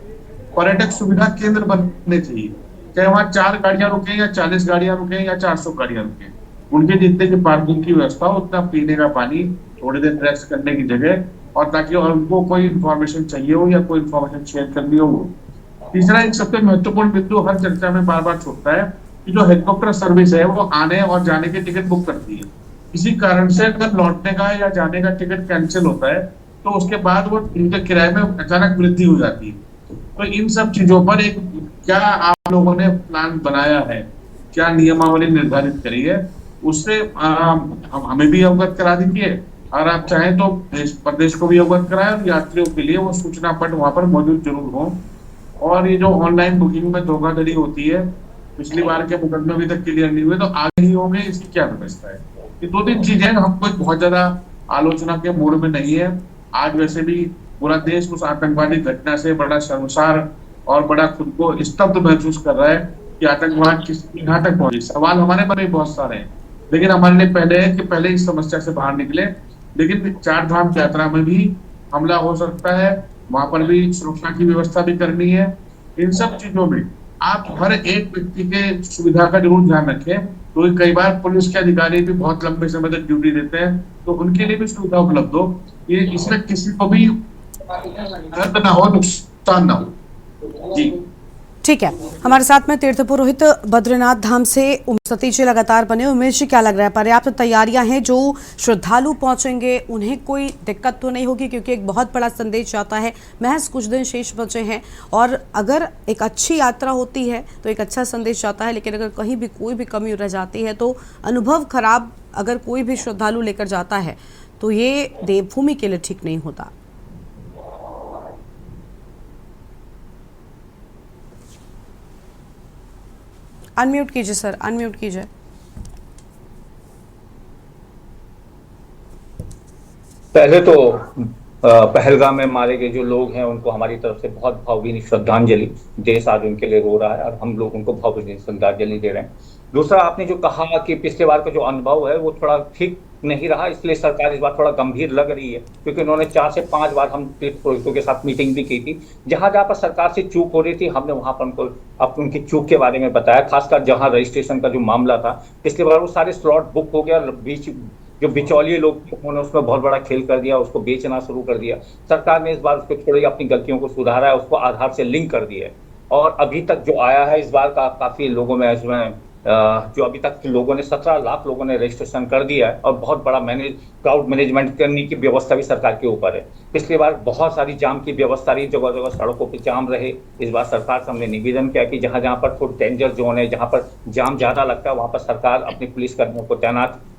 पर्यटक सुविधा केंद्र बनने चाहिए, चाहे वहाँ 4 गाड़ियां रुके या 40 गाड़ियां रुके या 400 गाड़ियां रुके, उनके जितने की पार्किंग की व्यवस्था हो, उतना पीने का पानी, थोड़ी देर रेस्ट करने की जगह, और ताकि उनको कोई इन्फॉर्मेशन चाहिए हो या कोई इन्फॉर्मेशन शेयर करनी हो वो। तीसरा, एक सबसे महत्वपूर्ण बिंदु हर चर्चा में बार बार छूटता है कि जो हेलीकॉप्टर सर्विस है वो आने और जाने के टिकट बुक करती है। किसी कारण से अगर लौटने का या जाने का टिकट कैंसिल होता है तो उसके बाद वो इनके किराए में अचानक वृद्धि हो जाती है। तो इन सब चीजों पर एक क्या आप लोगों ने प्लान बनाया है, क्या नियमावली निर्धारित करी है, उससे हमें भी अवगत करा दीजिए। और आप चाहें तो प्रदेश को भी अवगत कराएं और यात्रियों के लिए वो सूचना पट वहां पर मौजूद जरूर हो। और ये जो ऑनलाइन बुकिंग में धोखाधड़ी होती है, पिछली बार के मुकदमे अभी तक क्लियर नहीं हुए, तो आगे ही होंगे, इसकी क्या व्यवस्था है? ये 2-3 चीजें हम कोई बहुत ज्यादा आलोचना के मूड में नहीं है। आज वैसे भी पूरा देश उस आतंकवादी घटना से बड़ा शर्मसार और बड़ा खुद को स्तब्ध महसूस कर रहा है कि आतंकवाद कहाँ तक पहुंचे। सवाल हमारे मन में बहुत सारे हैं, लेकिन हमारे लिए पहले है कि पहले इस समस्या से बाहर निकले। लेकिन 4 धाम यात्रा में भी हमला हो सकता है, वहां पर भी सुरक्षा की व्यवस्था भी करनी है। इन सब चीजों में आप हर एक व्यक्ति के सुविधा का जरूर ध्यान रखें। तो कई बार पुलिस के अधिकारी भी बहुत लंबे समय तक ड्यूटी देते हैं, तो उनके लिए भी सुविधा उपलब्ध हो, ये इसमें किसी को भी दर्द ना हो, नुकसान ना हो। जी ठीक है, हमारे साथ में तीर्थ पुरोहित बद्रीनाथ धाम से उमेश सतीश जी लगातार बने। उमेश जी, क्या लग रहा है, पर्याप्त तैयारियां हैं? जो श्रद्धालु पहुंचेंगे उन्हें कोई दिक्कत तो नहीं होगी, क्योंकि एक बहुत बड़ा संदेश जाता है, महज कुछ दिन शेष बचे हैं, और अगर एक अच्छी यात्रा होती है तो एक अच्छा संदेश जाता है, लेकिन अगर कहीं भी कोई भी कमी रह जाती है तो अनुभव खराब अगर कोई भी श्रद्धालु लेकर जाता है तो ये देवभूमि के लिए ठीक नहीं होता। अनम्यूट कीजिए सर, अनम्यूट कीजिए। पहले तो पहलगाम में मारे गए जो लोग हैं उनको हमारी तरफ से बहुत भावभीनी श्रद्धांजलि। देश आज उनके लिए रो रहा है और हम लोग उनको भावभीनी श्रद्धांजलि दे रहे हैं। दूसरा, आपने जो कहा कि पिछले बार का जो अनुभव है वो थोड़ा ठीक नहीं रहा, इसलिए सरकार इस बार थोड़ा गंभीर लग रही है, क्योंकि उन्होंने 4 से 5 बार हम तीर्थ पुरोहितों के साथ मीटिंग भी की थी। जहां जहां पर सरकार से चूक हो रही थी हमने वहां पर उनको उनकी चूक के बारे में बताया। खासकर जहां रजिस्ट्रेशन का जो मामला था, पिछली बार वो सारे स्लॉट बुक हो गया, बीच जो बिचौलिए लोग उन्होंने उसमें बहुत बड़ा खेल कर दिया, उसको बेचना शुरू कर दिया। सरकार ने इस बार उसको थोड़ी अपनी गलतियों को सुधारा है, उसको आधार से लिंक कर दिया है, और अभी तक जो आया है इस बार का काफी लोगों में इसमें जो अभी तक लोगों ने 17 लाख लोगों ने रजिस्ट्रेशन कर दिया है, और बहुत बड़ा क्राउड मैनेजमेंट करने की व्यवस्था भी सरकार के ऊपर है। पिछली बार बहुत सारी जाम की व्यवस्था रही, जगह जगह सड़कों पर जाम रहे। इस बार सरकार से हमने निवेदन किया कि जहां जहां पर थोड़ा डेंजर जोन है, जहां पर जाम ज्यादा लगता है, वहां पर सरकार अपने पुलिसकर्मियों को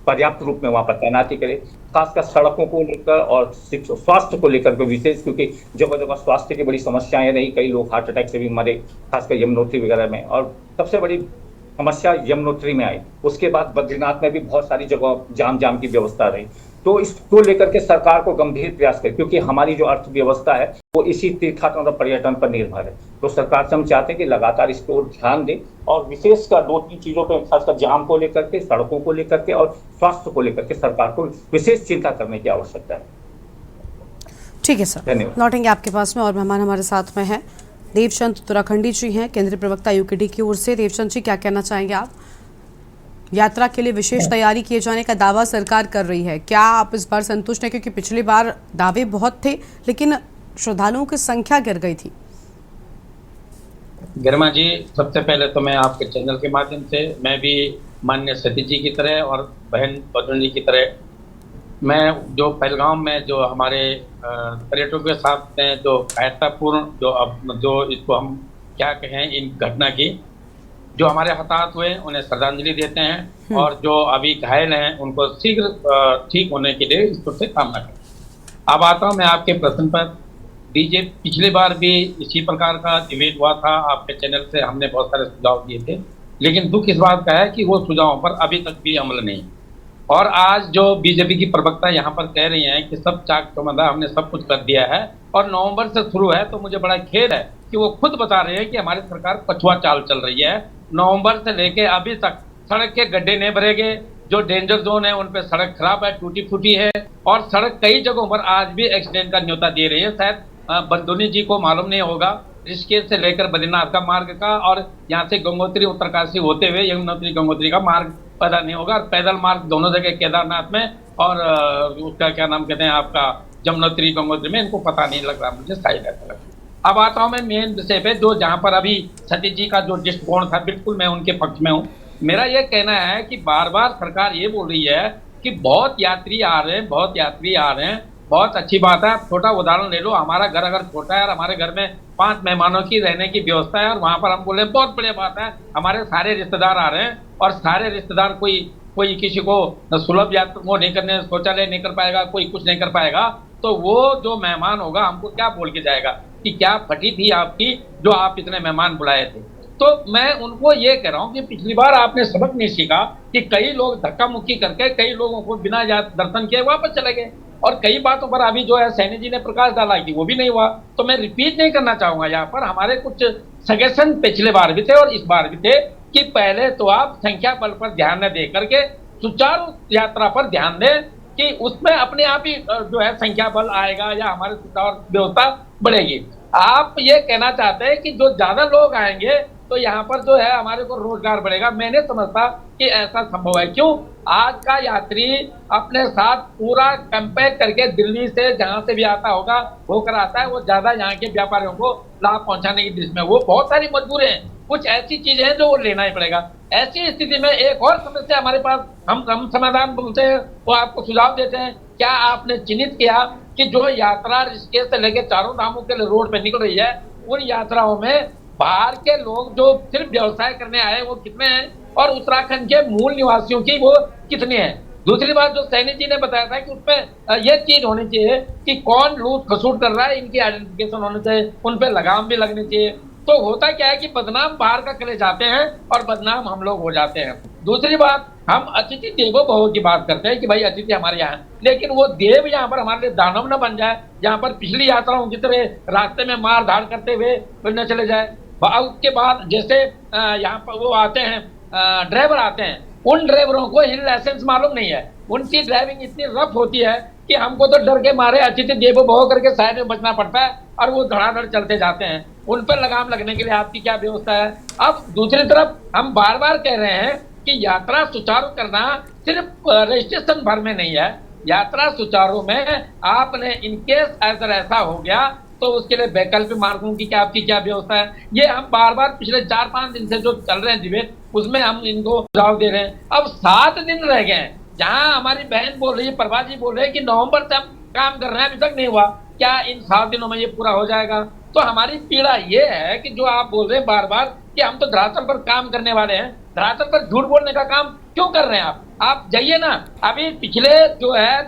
पर्याप्त रूप में वहां पर तैनाती करे, खासकर सड़कों को लेकर और स्वास्थ्य को लेकर के विशेष, क्योंकि जगह जगह स्वास्थ्य की बड़ी समस्याएं रही, कई लोग हार्ट अटैक से भी मरे, खासकर यमुनोत्री वगैरह में, और सबसे बड़ी समस्या यमुनोत्री में आई। उसके बाद बद्रीनाथ में भी बहुत सारी जगह जाम की व्यवस्था रही। तो इसको लेकर के सरकार को गंभीर प्रयास करे, क्योंकि हमारी जो अर्थव्यवस्था है वो इसी तीर्थयात्रा और पर्यटन पर निर्भर है। तो सरकार से हम चाहते हैं कि लगातार इस पर ध्यान दे, और विशेषकर 2-3 चीजों पर, खासकर जाम को लेकर के, सड़कों को लेकर के और स्वास्थ्य को लेकर के सरकार को विशेष चिंता करने की आवश्यकता है। ठीक है सर, लौटेंगे आपके पास में। और मेहमान हमारे साथ में है देवचंद उत्तराखंडी जी हैं, केंद्रीय प्रवक्ता यूकेडी की ओर से। देवचंद जी, क्या कहना चाहेंगे आप? यात्रा के लिए विशेष तैयारी किए जाने का दावा सरकार कर रही है, क्या आप इस बार संतुष्ट हैं? क्योंकि पिछली बार दावे बहुत थे लेकिन श्रद्धालुओं की संख्या गिर गई थी। गरिमा जी, सबसे पहले तो मैं आपके चैनल के माध्यम से, मैं भी माननीय सतीश जी की तरह और बहन बद्रीनाथ जी की तरह, मैं जो पहलगाम में जो हमारे पर्यटकों के साथ में जो कायरतापूर्ण जो इसको हम क्या कहें, इन घटना की जो हमारे हताहत हुए उन्हें श्रद्धांजलि देते हैं, और जो अभी घायल हैं उनको शीघ्र ठीक होने के लिए ईश्वर से कामना करें। अब आता हूँ मैं आपके प्रश्न पर। दीजिए, पिछली बार भी इसी प्रकार का डिबेट हुआ था, आपके चैनल से हमने बहुत सारे सुझाव दिए थे, लेकिन दुख इस बात का है कि वो सुझावों पर अभी तक भी अमल नहीं। और आज जो बीजेपी की प्रवक्ता यहाँ पर कह रही हैं कि सब चाक चौबंदा, हमने सब कुछ कर दिया है और नवंबर से शुरू है, तो मुझे बड़ा खेद है कि वो खुद बता रहे हैं कि हमारी सरकार पछुआ चाल चल रही है। नवंबर से लेके अभी तक सड़क के गड्ढे नहीं भरे गए, जो डेंजर जोन है उन पे सड़क खराब है, टूटी फूटी है, और सड़क कई जगहों पर आज भी एक्सीडेंट का न्योता दे रही है। शायद बंदूनी जी को मालूम नहीं होगा, ऋषिकेश से लेकर बद्रीनाथ का मार्ग का, और यहाँ से गंगोत्री उत्तरकाशी होते हुए यमुनोत्री गंगोत्री का मार्ग पैदा नहीं होगा, और पैदल मार्ग दोनों जगह केदारनाथ में और उसका क्या नाम कहते हैं आपका यमुनोत्री गंगोत्री में, इनको पता नहीं लग रहा, मुझे शायद ऐसा लग रहा। अब आता हूँ मैं मेन विषय पे, जो जहाँ पर अभी सतीश जी का जो दृष्टिकोण था, बिल्कुल मैं उनके पक्ष में हूँ। मेरा ये कहना है कि बार बार सरकार ये बोल रही है कि बहुत यात्री आ रहे हैं, बहुत यात्री आ रहे हैं, बहुत अच्छी बात है। छोटा उदाहरण ले लो, हमारा घर अगर छोटा है और हमारे घर में 5 मेहमानों की रहने की व्यवस्था है, और वहाँ पर हम बोले बहुत बढ़िया बात है, हमारे सारे रिश्तेदार आ रहे हैं, और सारे रिश्तेदार कोई किसी को सुलभ यात्रा वो नहीं करने, शौचालय नहीं कर पाएगा, कोई कुछ नहीं कर पाएगा, तो वो जो मेहमान होगा हमको क्या बोल के जाएगा कि क्या फटी थी आपकी जो आप इतने मेहमान बुलाए थे। तो मैं उनको ये कह रहा हूँ कि पिछली बार आपने सबक नहीं सीखा कि कई लोग धक्का मुक्की करके कई लोगों को बिना दर्शन किए वापस चले गए, और कई बातों पर अभी जो है सैनी जी ने प्रकाश डाला कि वो भी नहीं हुआ। तो मैं रिपीट नहीं करना चाहूंगा यहाँ पर, हमारे कुछ सजेशन पिछले बार भी थे और इस बार भी थे कि पहले तो आप संख्या बल पर ध्यान न दे करके सुचारू यात्रा पर ध्यान दें, कि उसमें अपने आप ही जो है संख्या बल आएगा या हमारे सुचारू व्यवस्था बढ़ेगी। आप ये कहना चाहते हैं कि जो ज्यादा लोग आएंगे तो यहाँ पर जो है हमारे को रोजगार बढ़ेगा। मैंने समझता कि ऐसा संभव है। क्यों? आज का यात्री अपने साथ पूरा कंपेयर करके दिल्ली से जहां से भी आता होगा होकर आता है, वो ज्यादा यहाँ के व्यापारियों को लाभ पहुंचाने की दृष्टि में वो बहुत सारी मजबूरी हैं, कुछ ऐसी चीजें हैं जो वो लेना ही पड़ेगा। ऐसी स्थिति में एक और समस्या हमारे पास, हम समाधान बोलते हैं, वो आपको सुझाव देते हैं। क्या आपने चिन्हित किया कि जो यात्रा ऋषिकेश से लेकर चारों धामों के लिए रोड पे निकल रही है, उन यात्राओं में बाहर के लोग जो सिर्फ व्यवसाय करने आए वो कितने हैं और उत्तराखंड के मूल निवासियों की वो कितनी है? दूसरी बात जो सैनी जी ने बताया था कि उसमें ये चीज होनी चाहिए कि कौन लूट खसूट कर रहा है, इनकी आइडेंटिफिकेशन होनी चाहिए, उन पे लगाम भी लगनी चाहिए। तो होता क्या है कि बदनाम बाहर का करे जाते हैं और बदनाम हम लोग हो जाते हैं। दूसरी बात, हम अतिथि देवो भव की बात करते हैं कि भाई अतिथि हमारे यहाँ, लेकिन वो देव यहाँ पर हमारे लिए दानव न बन जाए, जहाँ पर पिछली यात्राओं की तरह रास्ते में मार धाड़ करते हुए न चले जाए। उसके बाद जैसे यहाँ पर वो आते हैं ड्राइवर आते हैं, उन ड्राइवरों को हिल लाइसेंस मालूम नहीं है, उनकी ड्राइविंग इतनी रफ होती है कि हमको तो डर के मारे अतिथि देवो भव करके साइड में बचना पड़ता है और वो धड़ाधड़ चलते जाते हैं। उन पर लगाम लगने के लिए आपकी क्या व्यवस्था है? अब दूसरी तरफ हम बार बार कह रहे हैं कि यात्रा सुचारू करना सिर्फ रजिस्ट्रेशन भर में नहीं है, यात्रा सुचारू में आपने इनकेस अगर ऐसा हो गया तो उसके लिए वैकल्पिक मार्गों की आपकी क्या व्यवस्था है? ये हम बार बार पिछले 4-5 दिन से जो चल रहे हैं डिबेट, उसमें हम इनको सुझाव दे रहे हैं। अब 7 दिन रह गए हैं, जहां हमारी बहन बोल रही है, प्रभा जी बोल रहे हैं कि नवंबर से हम काम कर रहे हैं, अभी तक नहीं हुआ। क्या इन 7 दिनों में ये पूरा हो जाएगा? तो हमारी पीड़ा ये है कि जो आप बोल रहे हैं बार बार कि हम तो धरातल पर काम करने वाले हैं, धरातल पर झूठ बोलने का काम क्यों कर रहे हैं आप जाइए ना। अभी पिछले जो है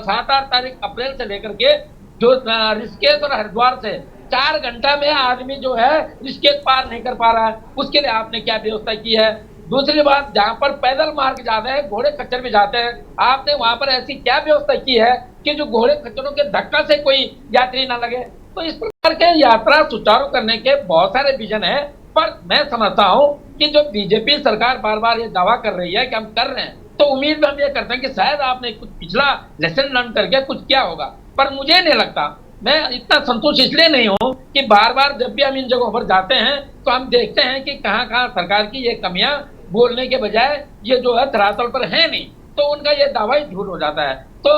7-8 तारीख अप्रैल से लेकर के जो ऋषिकेश और हरिद्वार से 4 घंटा में आदमी जो है ऋषिकेश पार नहीं कर पा रहा है, उसके लिए आपने क्या व्यवस्था की है? दूसरी बात, जहाँ पर पैदल मार्ग जाते हैं, घोड़े खच्चर भी जाते हैं, आपने वहां पर ऐसी क्या व्यवस्था की है कि जो घोड़े खच्चरों के धक्का से कोई यात्री ना लगे? तो इस प्रकार के यात्रा सुचारू करने के बहुत सारे विजन है, पर मैं समझता हूँ कि जो बीजेपी सरकार बार बार ये दावा कर रही है कि हम कर रहे हैं, तो उम्मीद हम ये करते हैं कि शायद आपने कुछ पिछला लेसन लर्न करके कुछ किया होगा, पर मुझे नहीं लगता। मैं इतना संतुष्ट इसलिए नहीं हूँ कि बार बार जब भी हम इन जगहों पर जाते हैं तो हम देखते हैं कि कहाँ कहाँ सरकार की ये कमियां बोलने के बजाय ये जो है धरातल पर है नहीं, तो उनका ये दावा ही झूठ हो जाता है। तो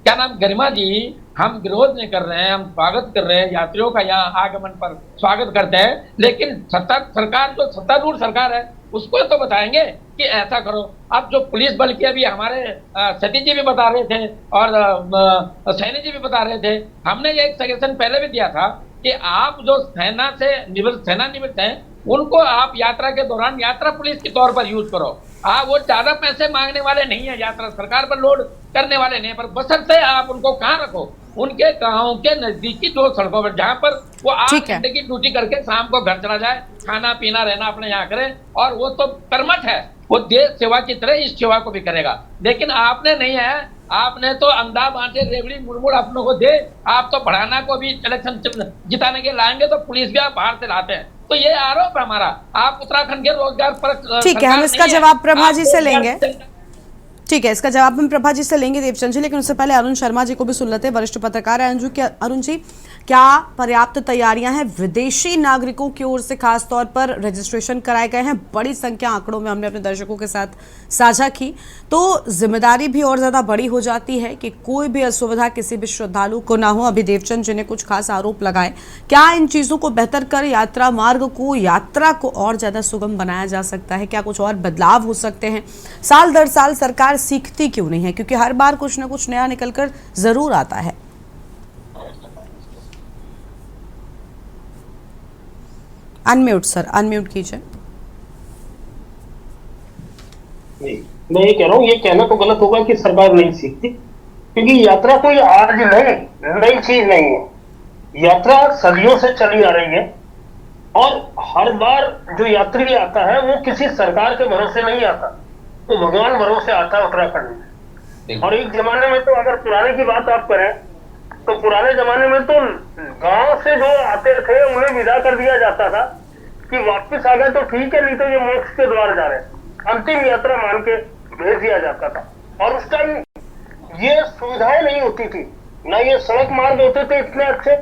क्या नाम गरिमा जी, हम विरोध नहीं कर रहे हैं, हम स्वागत कर रहे हैं यात्रियों का, यहाँ आगमन पर स्वागत करते हैं, लेकिन सरकार जो सत्तारूढ़ सरकार है उसको तो बताएंगे कि ऐसा करो। अब जो पुलिस बल की अभी हमारे सतीश जी भी बता रहे थे और सैनी जी भी बता रहे थे, हमने ये एक सजेशन पहले भी दिया था कि आप जो सेनानिवृत्त हैं उनको आप यात्रा के दौरान यात्रा पुलिस के तौर पर यूज करो। वो ज्यादा पैसे मांगने वाले नहीं है, यात्रा सरकार पर लोड करने वाले नहीं, पर बशर्ते आप उनको कहाँ रखो, उनके गाँव के नजदीकी जो सड़कों पर, जहाँ पर वो 8 घंटे की ड्यूटी करके शाम को घर चला जाए, खाना पीना रहना अपने यहाँ करे, और वो तो कर्मठ है, वो देश सेवा की तरह इस सेवा को भी करेगा। लेकिन आपने नहीं है, आपने तो अंधा बांटे रेवड़ी मुड़मुड़ अपनों को दे, आप तो बढ़ाना को भी इलेक्शन जिताने के लाएंगे तो पुलिस भी आप बाहर से लाते हैं। तो ये आरोप है हमारा, आप उत्तराखंड के रोजगार पर। ठीक है, हम इसका जवाब प्रभा जी से लेंगे। ठीक है, इसका जवाब हम प्रभा जी से लेंगे देवचंद जी, लेकिन उससे पहले अरुण शर्मा जी को भी सुन लेते हैं, वरिष्ठ पत्रकार हैं। अरुण जी, क्या पर्याप्त तैयारियां हैं? विदेशी नागरिकों की ओर से खास तौर पर रजिस्ट्रेशन कराए गए हैं, बड़ी संख्या आंकड़ों में हमने अपने दर्शकों के साथ साझा की, तो जिम्मेदारी भी और ज्यादा बड़ी हो जाती है कि कोई भी असुविधा किसी भी श्रद्धालु को ना हो। अभी देवचंद जी ने कुछ खास आरोप लगाए, क्या इन चीजों को बेहतर कर यात्रा मार्ग को, यात्रा को और ज्यादा सुगम बनाया जा सकता है? क्या कुछ और बदलाव हो सकते हैं? साल दर साल सरकार सीखती क्यों नहीं है? क्योंकि हर बार कुछ ना कुछ नया निकलकर जरूर आता है। अनम्यूट सर, अनम्यूट कीजिए। मैं ये कह रहा हूँ, ये कहना तो गलत होगा कि सरकार नहीं सीखती, क्योंकि यात्रा कोई आज नई चीज नहीं है। यात्रा सदियों से चली आ रही है और हर बार जो यात्री आता है वो किसी सरकार के भरोसे नहीं आता, तो भगवान भरोसे आता है उत्तराखंड में। और एक जमाने में तो, अगर पुराने की बात आप करें तो पुराने जमाने में तो गांव से जो आते थे उन्हें विदा कर दिया जाता था कि वापस आ गए तो ठीक है, नहीं तो ये मोक्ष के द्वार जा रहे हैं, अंतिम यात्रा मान के भेज दिया जाता था। और उस टाइम ये सुविधाएं नहीं होती थी, ना ये सड़क मार्ग होते थे इतने अच्छे,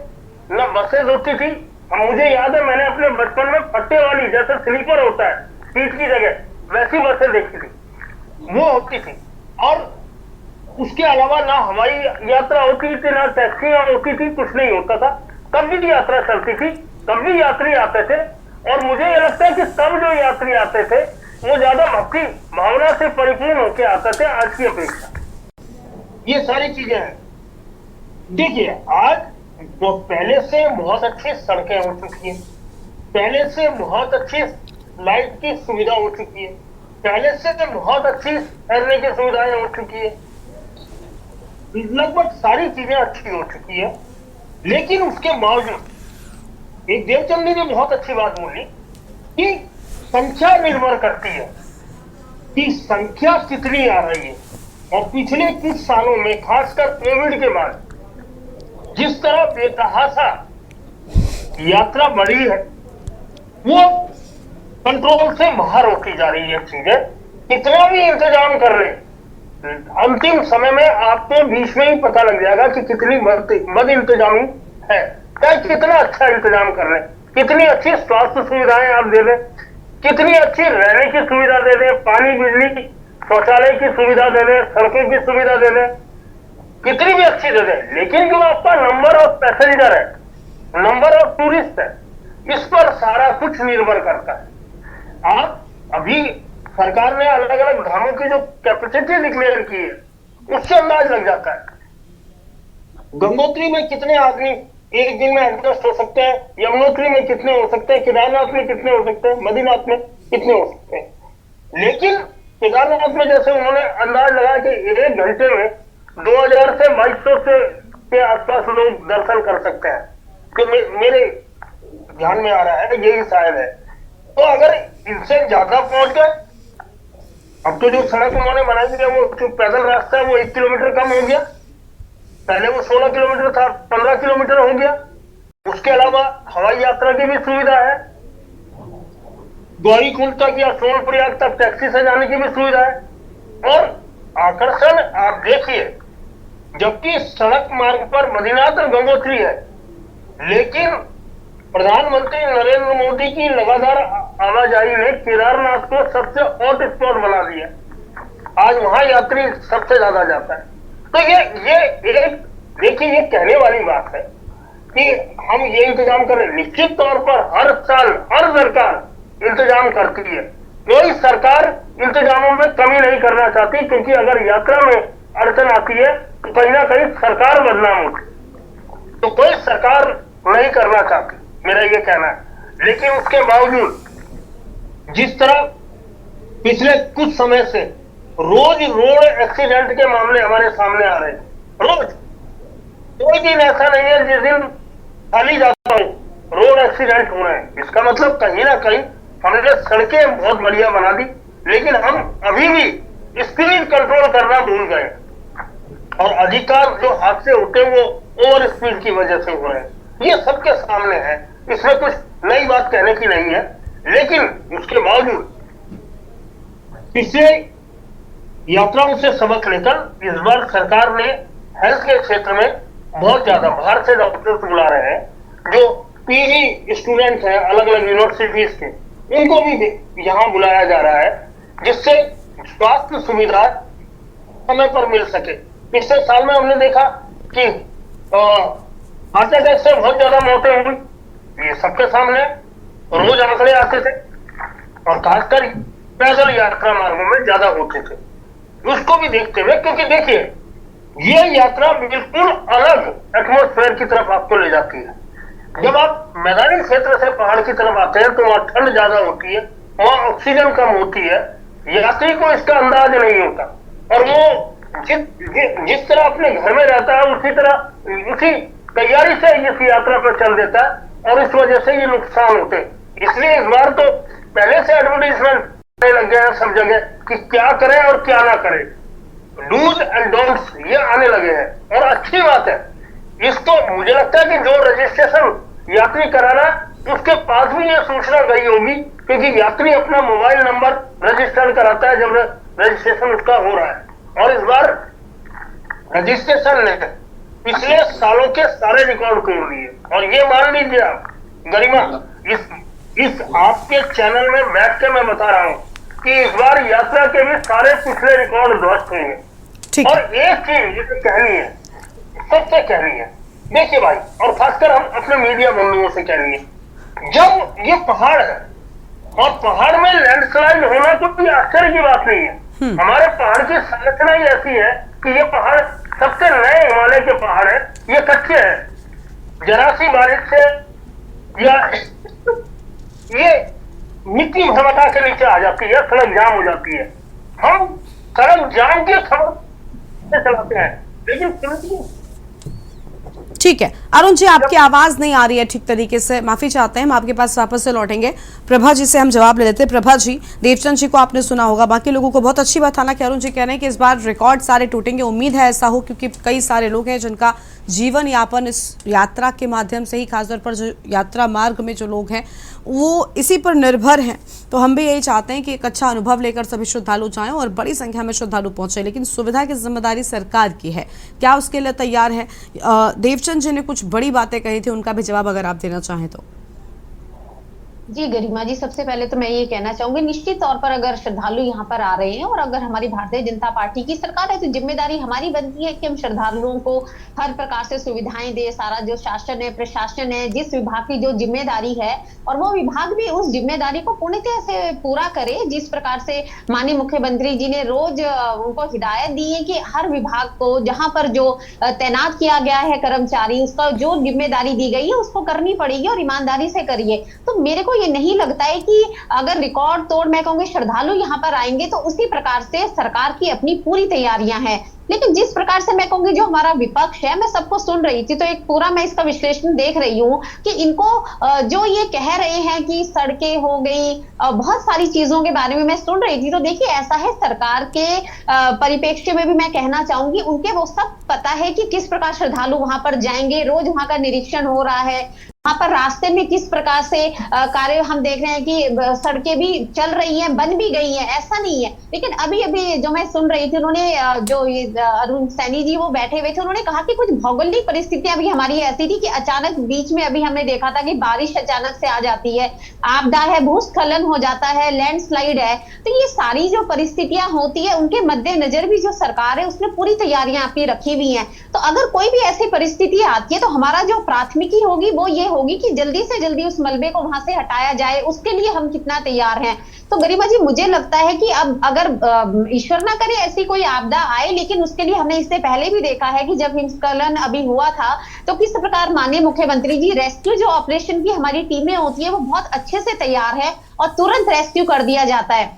ना बसेज होती थी। मुझे याद है मैंने अपने बचपन में फट्टे वाली, जैसे स्लीपर होता है सीट की जगह, वैसी बसें देखी थी, वो होती थी। और उसके अलावा ना हवाई यात्रा होती थी, ना टैक्सियां होती थी, कुछ नहीं होता था। कभी भी यात्रा चलती थी, कभी यात्री आते थे, और मुझे ये लगता है कि तब जो यात्री आते थे वो ज्यादा भक्ति भावना से परिपूर्ण होकर आते थे आज की अपेक्षा। ये सारी चीजें हैं। देखिए आज तो पहले से बहुत अच्छी सड़कें हो चुकी है, पहले से बहुत अच्छी लाइट की सुविधा हो चुकी है, पहले से बहुत अच्छी ठहरने की सुविधाएं हो चुकी है, लगभग सारी चीजें अच्छी हो चुकी है। लेकिन उसके बावजूद एक देवचंद ने बहुत अच्छी बात बोली कि संख्या निर्भर करती है कि संख्या कितनी आ रही है। और पिछले कुछ सालों में खासकर कोविड के बाद जिस तरह बेतहाशा यात्रा बढ़ी है वो कंट्रोल से बाहर होती जा रही है चीजें। कितना भी इंतजाम कर ले, अंतिम समय में आपको बीच में ही पता लग जाएगा कि कितनी बद इंतजामी है, चाहे कितना अच्छा इंतजाम कर ले, कितनी अच्छी स्वास्थ्य सुविधाएं आप दे दें, कितनी अच्छी रहने की सुविधा दे दें, पानी बिजली शौचालय की सुविधा दे दें, सड़कों की सुविधा दे दें, कितनी भी अच्छी दे दें, लेकिन जो आपका नंबर ऑफ पैसेंजर है, नंबर ऑफ टूरिस्ट है, इस पर सारा कुछ निर्भर करता है। आप अभी सरकार ने अलग अलग धामों की जो कैपेसिटी डिक्लेयर की है उससे अंदाज लग जाता है। गंगोत्री में कितने आदमी एक दिन में एडजस्ट हो सकते हैं, यमुनोत्री में कितने हो सकते हैं, केदारनाथ में कितने हो सकते हैं, बद्रीनाथ में कितने हो सकते हैं। लेकिन केदारनाथ में जैसे उन्होंने अंदाज लगाया कि 1 घंटे में 2000 से 2200 के आसपास लोग दर्शन कर सकते हैं, तो मेरे ध्यान में आ रहा है यही शायद है। तो अगर इनसे ज्यादा पहुंच गए, अब तो जो सड़क उन्होंने बनाई है वो जो पैदल रास्ता है वो 1 किलोमीटर कम हो गया, पहले वो 16 किलोमीटर था 15 किलोमीटर हो गया। उसके अलावा हवाई यात्रा की भी सुविधा है, गौरीकुंड तक या सोनप्रयाग तक टैक्सी से जाने की भी सुविधा है। और आकर्षण आप देखिए, जबकि सड़क मार्ग पर बद्रीनाथ और गंगोत्री है, लेकिन प्रधानमंत्री नरेंद्र मोदी की लगातार आवाजाही ने केदारनाथ को सबसे हॉट स्पॉट बना दिया। आज वहां यात्री सबसे ज्यादा जाता है। तो ये देखिए ये कहने वाली बात है कि हम ये इंतजाम करें। निश्चित तौर पर हर साल हर सरकार इंतजाम करती है, कोई सरकार इंतजामों में कमी नहीं करना चाहती, क्योंकि अगर यात्रा में अड़चन आती है तो कहीं ना कहीं सरकार बदनाम होती, तो कोई सरकार नहीं करना चाहती, मेरा ये कहना है। लेकिन उसके बावजूद जिस तरह पिछले कुछ समय से रोज रोड एक्सीडेंट के मामले हमारे सामने आ रहे हैं, रोज कोई दिन ऐसा नहीं है जिस दिन खाली जाता हूं रोड एक्सीडेंट हो रहे हैं। इसका मतलब कहीं ना कहीं हमने सड़कें बहुत बढ़िया बना दी, लेकिन हम अभी भी स्पीड कंट्रोल करना भूल गए, और अधिकार जो हादसे होते हैं वो ओवर स्पीड की वजह से हो रहे हैं। ये सबके सामने है, इसमें कुछ नई बात कहने की नहीं है। लेकिन उसके बावजूद पिछले यात्राओं से सबक लेकर इस बार सरकार ने हेल्थ के क्षेत्र में बहुत ज्यादा बाहर से डॉक्टर्स बुला रहे हैं, जो पीजी स्टूडेंट हैं अलग अलग यूनिवर्सिटीज के, उनको भी यहाँ बुलाया जा रहा है, जिससे स्वास्थ्य सुविधा समय पर मिल सके। पिछले साल में हमने देखा कि हार्ट अटैक से बहुत ज्यादा मौतें हुई, ये सबके सामने रोज आंकड़े आते थे, और खासकर पैदल यात्रा मार्गों में ज्यादा होते थे। उसको भी देखते हुए, क्योंकि देखिए ये यात्रा बिल्कुल अलग एटमॉस्फेयर की तरफ आपको ले जाती है। जब आप मैदानी क्षेत्र से पहाड़ की तरफ आते हैं तो वहां ठंड ज्यादा होती है, वहां ऑक्सीजन कम होती है, यात्री को इसका अंदाज नहीं होता, और वो जिस तरह अपने घर में रहता है उसी तैयारी से इस यात्रा पर चल देता है, और इस वजह से ये नुकसान होते हैं। इसलिए इस बार तो पहले से एडवर्टीजमेंट लग गया है सब जगह कि क्या करें और क्या ना करें, डूज एंड डोंट्स ये आने लगे हैं, और अच्छी बात है। इसको मुझे लगता है कि जो रजिस्ट्रेशन यात्री कराना उसके पास भी ये सूचना गई होगी, क्योंकि यात्री अपना मोबाइल नंबर रजिस्टर कराता है जब रजिस्ट्रेशन उसका हो रहा है। और इस बार रजिस्ट्रेशन ने पिछले सालों के सारे रिकॉर्ड तोड़ दिए। और ये मान लीजिए आप गरिमा, इस आपके चैनल में बैठ के मैं बता रहा हूँ कि इस बार यात्रा के भी सारे पिछले रिकॉर्ड ध्वस्त हुए। और एक चीज जिसे कहनी है, सबसे कहनी है, देखिए भाई, और खासकर हम अपने मीडिया बंधुओं से कहनी है, जब ये पहाड़ है और पहाड़ में लैंडस्लाइड होना कोई आश्चर्य की बात नहीं है। हमारे पहाड़ की संरचना ही ऐसी है कि ये पहाड़ सबसे नए हिमालय के पहाड़ है, ये कच्चे हैं। जरा सी बारिश से या ये मिट्टी भरमटा के नीचे आ जाती है, सड़क जाम हो जाती है। हम सड़क जाम की खबर चलाते हैं, लेकिन ठीक है अरुण जी, आपकी आवाज नहीं आ रही है ठीक तरीके से, माफी चाहते हैं, हम आपके पास वापस से लौटेंगे। प्रभा जी से हम जवाब ले लेते हैं। प्रभा जी, देवचंद जी को आपने सुना होगा, बाकी लोगों को बहुत अच्छी बात था कि अरुण जी कह रहे हैं कि इस बार रिकॉर्ड सारे टूटेंगे। उम्मीद है ऐसा हो, क्योंकि कई सारे लोग हैं जिनका जीवन यापन इस यात्रा के माध्यम से ही, खासतौर पर जो यात्रा मार्ग में जो लोग हैं वो इसी पर निर्भर हैं। तो हम भी यही चाहते हैं कि एक अच्छा अनुभव लेकर सभी श्रद्धालु जाएं और बड़ी संख्या में श्रद्धालु पहुंचे, लेकिन सुविधा की जिम्मेदारी सरकार की है, क्या उसके लिए तैयार है? देवचंद जी ने कुछ बड़ी बातें कही थी, उनका भी जवाब अगर आप देना चाहें तो। जी गरिमा जी, सबसे पहले तो मैं ये कहना चाहूंगी, निश्चित तौर पर अगर श्रद्धालु यहाँ पर आ रहे हैं और अगर हमारी भारतीय जनता पार्टी की सरकार है तो जिम्मेदारी हमारी बनती है कि हम श्रद्धालुओं को हर प्रकार से सुविधाएं दे। सारा जो शासन है, प्रशासन है, जिस विभाग की जो जिम्मेदारी है, और वो विभाग भी उस जिम्मेदारी को पूर्णतः से पूरा करे। जिस प्रकार से माननीय मुख्यमंत्री जी ने रोज उनको हिदायत दी है कि हर विभाग को जहां पर जो तैनात किया गया है कर्मचारी, उसका जो जिम्मेदारी दी गई है उसको करनी पड़ेगी और ईमानदारी से करिए। तो मेरे को ये नहीं लगता है कि अगर रिकॉर्ड तोड़ मैं कहूंगी श्रद्धालु यहाँ पर आएंगे तो उसी प्रकार से सरकार की अपनी पूरी तैयारियां हैं। लेकिन जिस प्रकार से मैं कहूंगी जो हमारा विपक्ष है, मैं सबको सुन रही थी तो एक पूरा मैं इसका विश्लेषण देख रही हूँ कि इनको जो ये कह रहे हैं कि सड़कें हो गई, बहुत सारी चीजों के बारे में मैं सुन रही थी। तो देखिए ऐसा है, सरकार के परिप्रेक्ष्य में भी मैं कहना चाहूंगी उनके वो सब पता है कि किस प्रकार श्रद्धालु वहां पर जाएंगे, रोज वहां का निरीक्षण हो रहा है, वहां पर रास्ते में किस प्रकार से कार्य हम देख रहे हैं कि सड़कें भी चल रही हैं, बन भी गई हैं, ऐसा नहीं है। लेकिन अभी अभी जो मैं सुन रही थी, उन्होंने जो ये अरुण सैनी जी वो बैठे हुए थे, उन्होंने कहा कि कुछ भौगोलिक परिस्थितियां भी हमारी ऐसी थी कि अचानक बीच में अभी हमने देखा था कि बारिश अचानक से आ जाती है, आपदा है, भूस्खलन हो जाता है, लैंडस्लाइड है। तो ये सारी जो परिस्थितियां होती है उनके मद्देनजर भी जो सरकार है उसने पूरी तैयारियां अपनी रखी हुई हैं। तो अगर कोई भी ऐसी परिस्थिति आती है तो हमारा जो प्राथमिकी होगी वो ये होगी कि जल्दी से जल्दी उस मलबे को वहां से हटाया जाए, उसके लिए हम कितना तैयार हैं। तो गरिमा जी, मुझे लगता है कि अब अगर ईश्वर ना करे ऐसी कोई आपदा आए, लेकिन उसके लिए हमने इससे पहले भी देखा है कि जब हिमस्खलन अभी हुआ था तो किस प्रकार माननीय मुख्यमंत्री जी रेस्क्यू जो ऑपरेशन की हमारी टीमें होती है वो बहुत अच्छे से तैयार है और तुरंत रेस्क्यू कर दिया जाता है।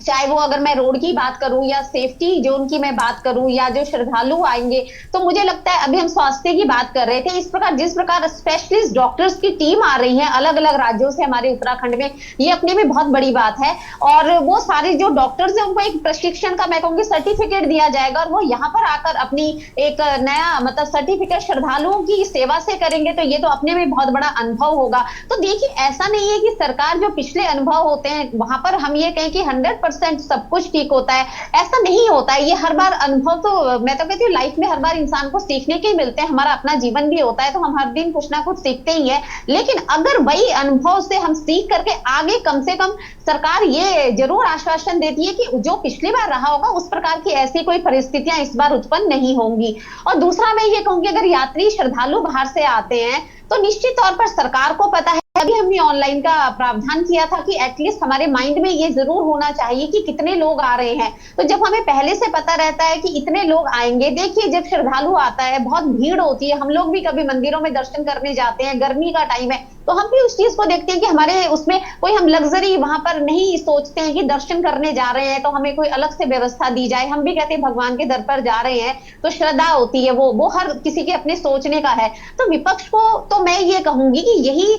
चाहे वो अगर मैं रोड की बात करूं या सेफ्टी जोन की मैं बात करूं या जो श्रद्धालु आएंगे, तो मुझे लगता है अभी हम स्वास्थ्य की बात कर रहे थे, इस प्रकार जिस प्रकार स्पेशलिस्ट डॉक्टर्स की टीम आ रही है अलग अलग राज्यों से हमारे उत्तराखंड में, ये अपने में बहुत बड़ी बात है। और वो सारे जो डॉक्टर्स हैं उनको एक प्रशिक्षण का मैं कहूंगी सर्टिफिकेट दिया जाएगा और वो यहाँ पर आकर अपनी एक नया मतलब सर्टिफिकेट श्रद्धालुओं की सेवा से करेंगे, तो ये तो अपने में बहुत बड़ा अनुभव होगा। तो देखिए ऐसा नहीं है कि सरकार जो पिछले अनुभव होते हैं वहां पर हम ये कहें कि 100% सब कुछ ठीक होता है, ऐसा नहीं होता है। ये हर बार अनुभव तो मैं तो कहती हूँ लाइफ में हर बार इंसान को सीखने के ही मिलते हैं, हमारा अपना जीवन भी होता है तो हम हर दिन कुछ ना कुछ सीखते ही है। लेकिन अगर वही अनुभव से हम सीख करके आगे कम से कम सरकार ये जरूर आश्वासन देती है कि जो पिछली बार रहा होगा उस प्रकार की ऐसी कोई परिस्थितियां इस बार उत्पन्न नहीं होंगी। और दूसरा मैं ये कहूंगी अगर यात्री श्रद्धालु बाहर से आते हैं तो निश्चित तौर पर सरकार को पता है, अभी हमने ऑनलाइन का प्रावधान किया था कि एटलीस्ट हमारे माइंड में ये जरूर होना चाहिए कि कितने लोग आ रहे हैं। तो जब हमें पहले से पता रहता है कि इतने लोग आएंगे, देखिए जब श्रद्धालु आता है बहुत भीड़ होती है, हम लोग भी कभी मंदिरों में दर्शन करने जाते हैं, गर्मी का टाइम है तो हम भी उस चीज को देखते हैं कि हमारे उसमें कोई हम लग्जरी वहां पर नहीं सोचते हैं कि दर्शन करने जा रहे हैं तो हमें कोई अलग से व्यवस्था दी जाए। हम भी कहते हैं भगवान के दर पर जा रहे हैं तो श्रद्धा होती है, वो हर किसी के अपने सोचने का है। तो विपक्ष को तो मैं ये कहूंगी कि यही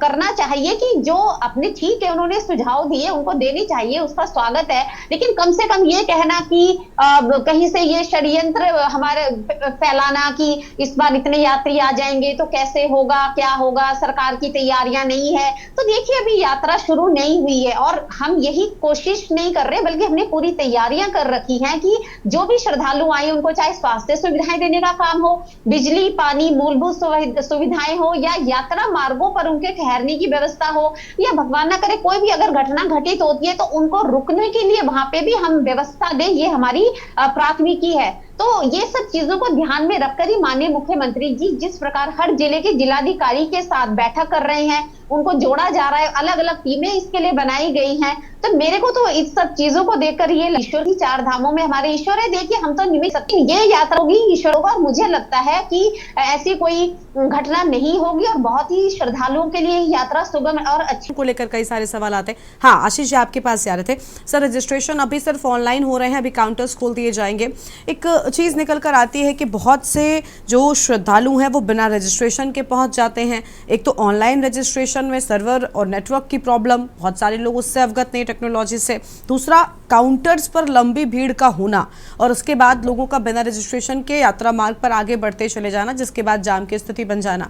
करना चाहिए कि जो अपने ठीक है उन्होंने सुझाव दिए उनको देनी चाहिए, उसका स्वागत है। लेकिन कम से कम ये कहना कि कहीं से ये षड्यंत्र हमारे फैलाना कि इस बार इतने यात्री आ जाएंगे तो कैसे होगा, क्या होगा, सरकार प्रकार की तैयारियां नहीं है। तो देखिए अभी यात्रा शुरू नहीं हुई है और हम यही कोशिश नहीं कर रहे बल्कि हमने पूरी तैयारियां कर रखी हैं कि जो भी श्रद्धालु आए उनको चाहे स्वास्थ्य सुविधाएं देने का काम हो, बिजली पानी मूलभूत सुविधाएं हो, या यात्रा मार्गों पर उनके ठहरने की व्यवस्था हो, या भगवान ना करे कोई भी अगर घटना घटित होती है तो उनको रुकने के लिए वहां पे भी हम व्यवस्था दें, ये हमारी प्राथमिकी है। तो ये सब चीजों को ध्यान में रखकर ही माननीय मुख्यमंत्री जी जिस प्रकार हर जिले के जिलाधिकारी के साथ बैठक कर रहे हैं, उनको जोड़ा जा रहा है, अलग अलग टीमें इसके लिए बनाई गई हैं। तो मेरे को तो इस सब चीजों को देखकर ये ईश्वर की चार धामों में हमारे ईश्वर है, देखिए हम तो निमित्त सकते, ये यात्रा होगी ईश्वर होगा और मुझे लगता है कि ऐसी कोई घटना नहीं होगी और बहुत ही श्रद्धालुओं के लिए यात्रा सुगम और अच्छी को लेकर कई सारे सवाल आते हैं। हाँ आशीष जी आपके पास आ रहे थे सर, रजिस्ट्रेशन अभी सिर्फ ऑनलाइन हो रहे हैं, अभी काउंटर्स खोल दिए जाएंगे। एक चीज़ निकल कर आती है कि बहुत से जो श्रद्धालु हैं वो बिना रजिस्ट्रेशन के पहुंच जाते हैं। एक तो ऑनलाइन रजिस्ट्रेशन में सर्वर और नेटवर्क की प्रॉब्लम, बहुत सारे लोग उससे अवगत नहीं टेक्नोलॉजी से। दूसरा काउंटर्स पर लंबी भीड़ का होना और उसके बाद लोगों का बिना रजिस्ट्रेशन के यात्रा मार्ग पर आगे बढ़ते चले जाना, जिसके बाद जाम की स्थिति बन जाना।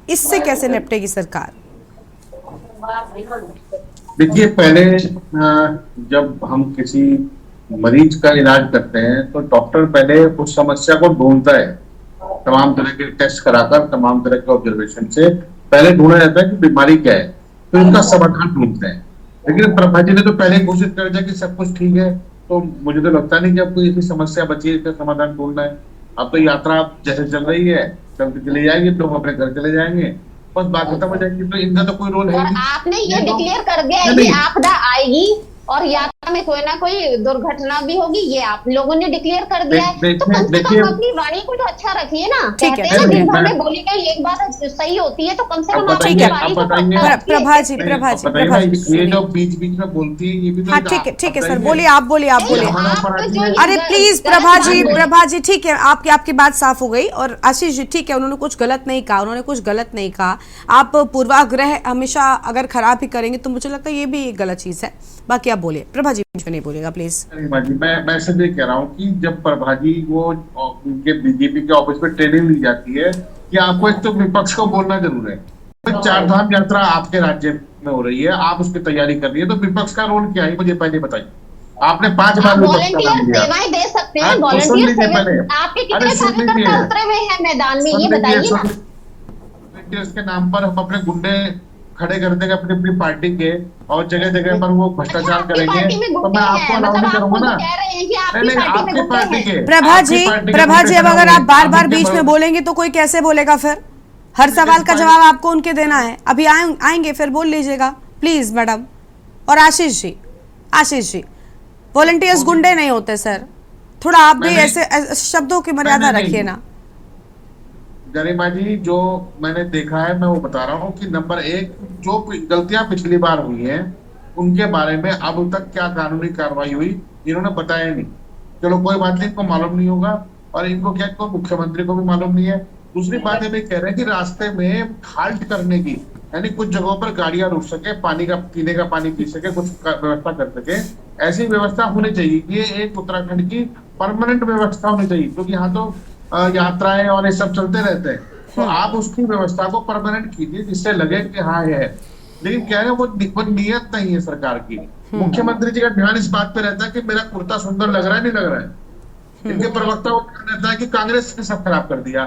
इससे कैसे निपटेगी सरकार? देखिए पहले जब हम किसी मरीज का इलाज करते हैं तो डॉक्टर पहले उस समस्या को ढूंढता है, तमाम तरह के टेस्ट कराकर, तमाम तरह के ऑब्जर्वेशन से पहले ढूंढा जाता है कि बीमारी क्या है, तो इसका समाधान ढूंढते हैं। लेकिन ब्रह्मा जी ने तो पहले घोषित कर दिया कि सब कुछ ठीक है, तो मुझे तो लगता नहीं कि अब कोई ऐसी समस्या बची है इसका समाधान ढूंढना है। अब तो यात्रा जैसे चल रही है सब चले जाएंगे, लोग अपने घर चले जाएंगे, बस बात खत्म हो जाएगी। तो इनका तो कोई रोल है नहीं। आपने ये डिक्लेयर कर दिया है कि आपदा आएगी और यात्रा में कोई ना कोई दुर्घटना भी होगी, ये आप लोगों ने डिक्लेयर कर दिया है। तो कम से कम अपनी वाणी को तो अच्छा रखिए ना। कहते हैं ना दिन भर में बोली गई एक बात सही होती है, तो कम से कम आप अपनी वाणी को प्रभा जी ये जो बीच बीच में बोलती है ये भी हाँ ठीक है सर, बोलिए आप बोलिए। अरे प्लीज प्रभा जी ठीक है, आपकी बात साफ हो गई। और आशीष जी ठीक है, उन्होंने कुछ गलत नहीं कहा, आप पूर्वाग्रह हमेशा अगर खराब ही करेंगे तो मुझे लगता है ये भी एक गलत चीज है। बाकी आप बोलिए, प्रभा जी बीच में नहीं बोलेगा प्लीज। मैं सिर्फ ये कह रहा हूँ कि जब प्रभा जी वो उनके बीजेपी के ऑफिस में ट्रेनिंग ली जाती है कि आपको एक तो विपक्ष को बोलना जरूर है। तो चार धाम यात्रा आपके राज्य में हो रही है, आप उसकी तैयारी कर रही है, तो विपक्ष का रोल क्या है मुझे पहले बताइए। आपने 5 बार सेवाएं दे सकते हैं, वॉलंटियर आपके कितने कार्यकर्ता उतरे हुए हैं मैदान में, ये बताइए ना। इसके नाम पर हम अपने गुंडे खड़े कर देंगे अपनी अपनी पार्टी के और जगह जगह पर वो भ्रष्टाचार करेंगे, तो मैं आपको अलाउ नहीं करूंगा ना। आपकी पार्टी के प्रभा जी अब अगर आप बार बार बीच में बोलेंगे तो कोई कैसे बोलेगा फिर? हर सवाल का जवाब आपको उनके देना है। अभी आएंगे फिर बोल लीजिएगा प्लीज मैडम। और आशीष जी वॉलंटियर्स गुंडे नहीं होते सर, थोड़ा आप भी ऐसे शब्दों की मर्यादा रखिए ना। गरिमा जी जो मैंने देखा है मैं वो बता रहा हूँ कि नंबर 1 जो गलतियां पिछली बार हुई हैं उनके बारे में अब तक क्या कानूनी कार्रवाई हुई इन्होंने बताया नहीं। चलो कोई बात नहीं, इनको मालूम नहीं होगा और इनको क्या को मुख्यमंत्री को भी मालूम नहीं है। दूसरी बात ये भी कह रहे हैं कि रास्ते में हाल्ट करने की, यानी कुछ जगहों पर गाड़ियां रुक सके, पानी का पीने का पानी पी सके, कुछ व्यवस्था कर सके, ऐसी व्यवस्था होनी चाहिए। ये एक उत्तराखंड की परमानेंट व्यवस्था होनी चाहिए, क्योंकि यहाँ तो यात्राएं और ये सब चलते रहते हैं। तो आप उसकी व्यवस्था को परमानेंट कीजिए जिससे लगे कि हाँ ये है। लेकिन कह रहे हैं वो नियत नहीं है सरकार की। मुख्यमंत्री जी का ध्यान इस बात पे रहता है कि मेरा कुर्ता सुंदर लग रहा है नहीं लग रहा है। इनके प्रवक्ता को रहता है कि कांग्रेस ने सब खराब कर दिया।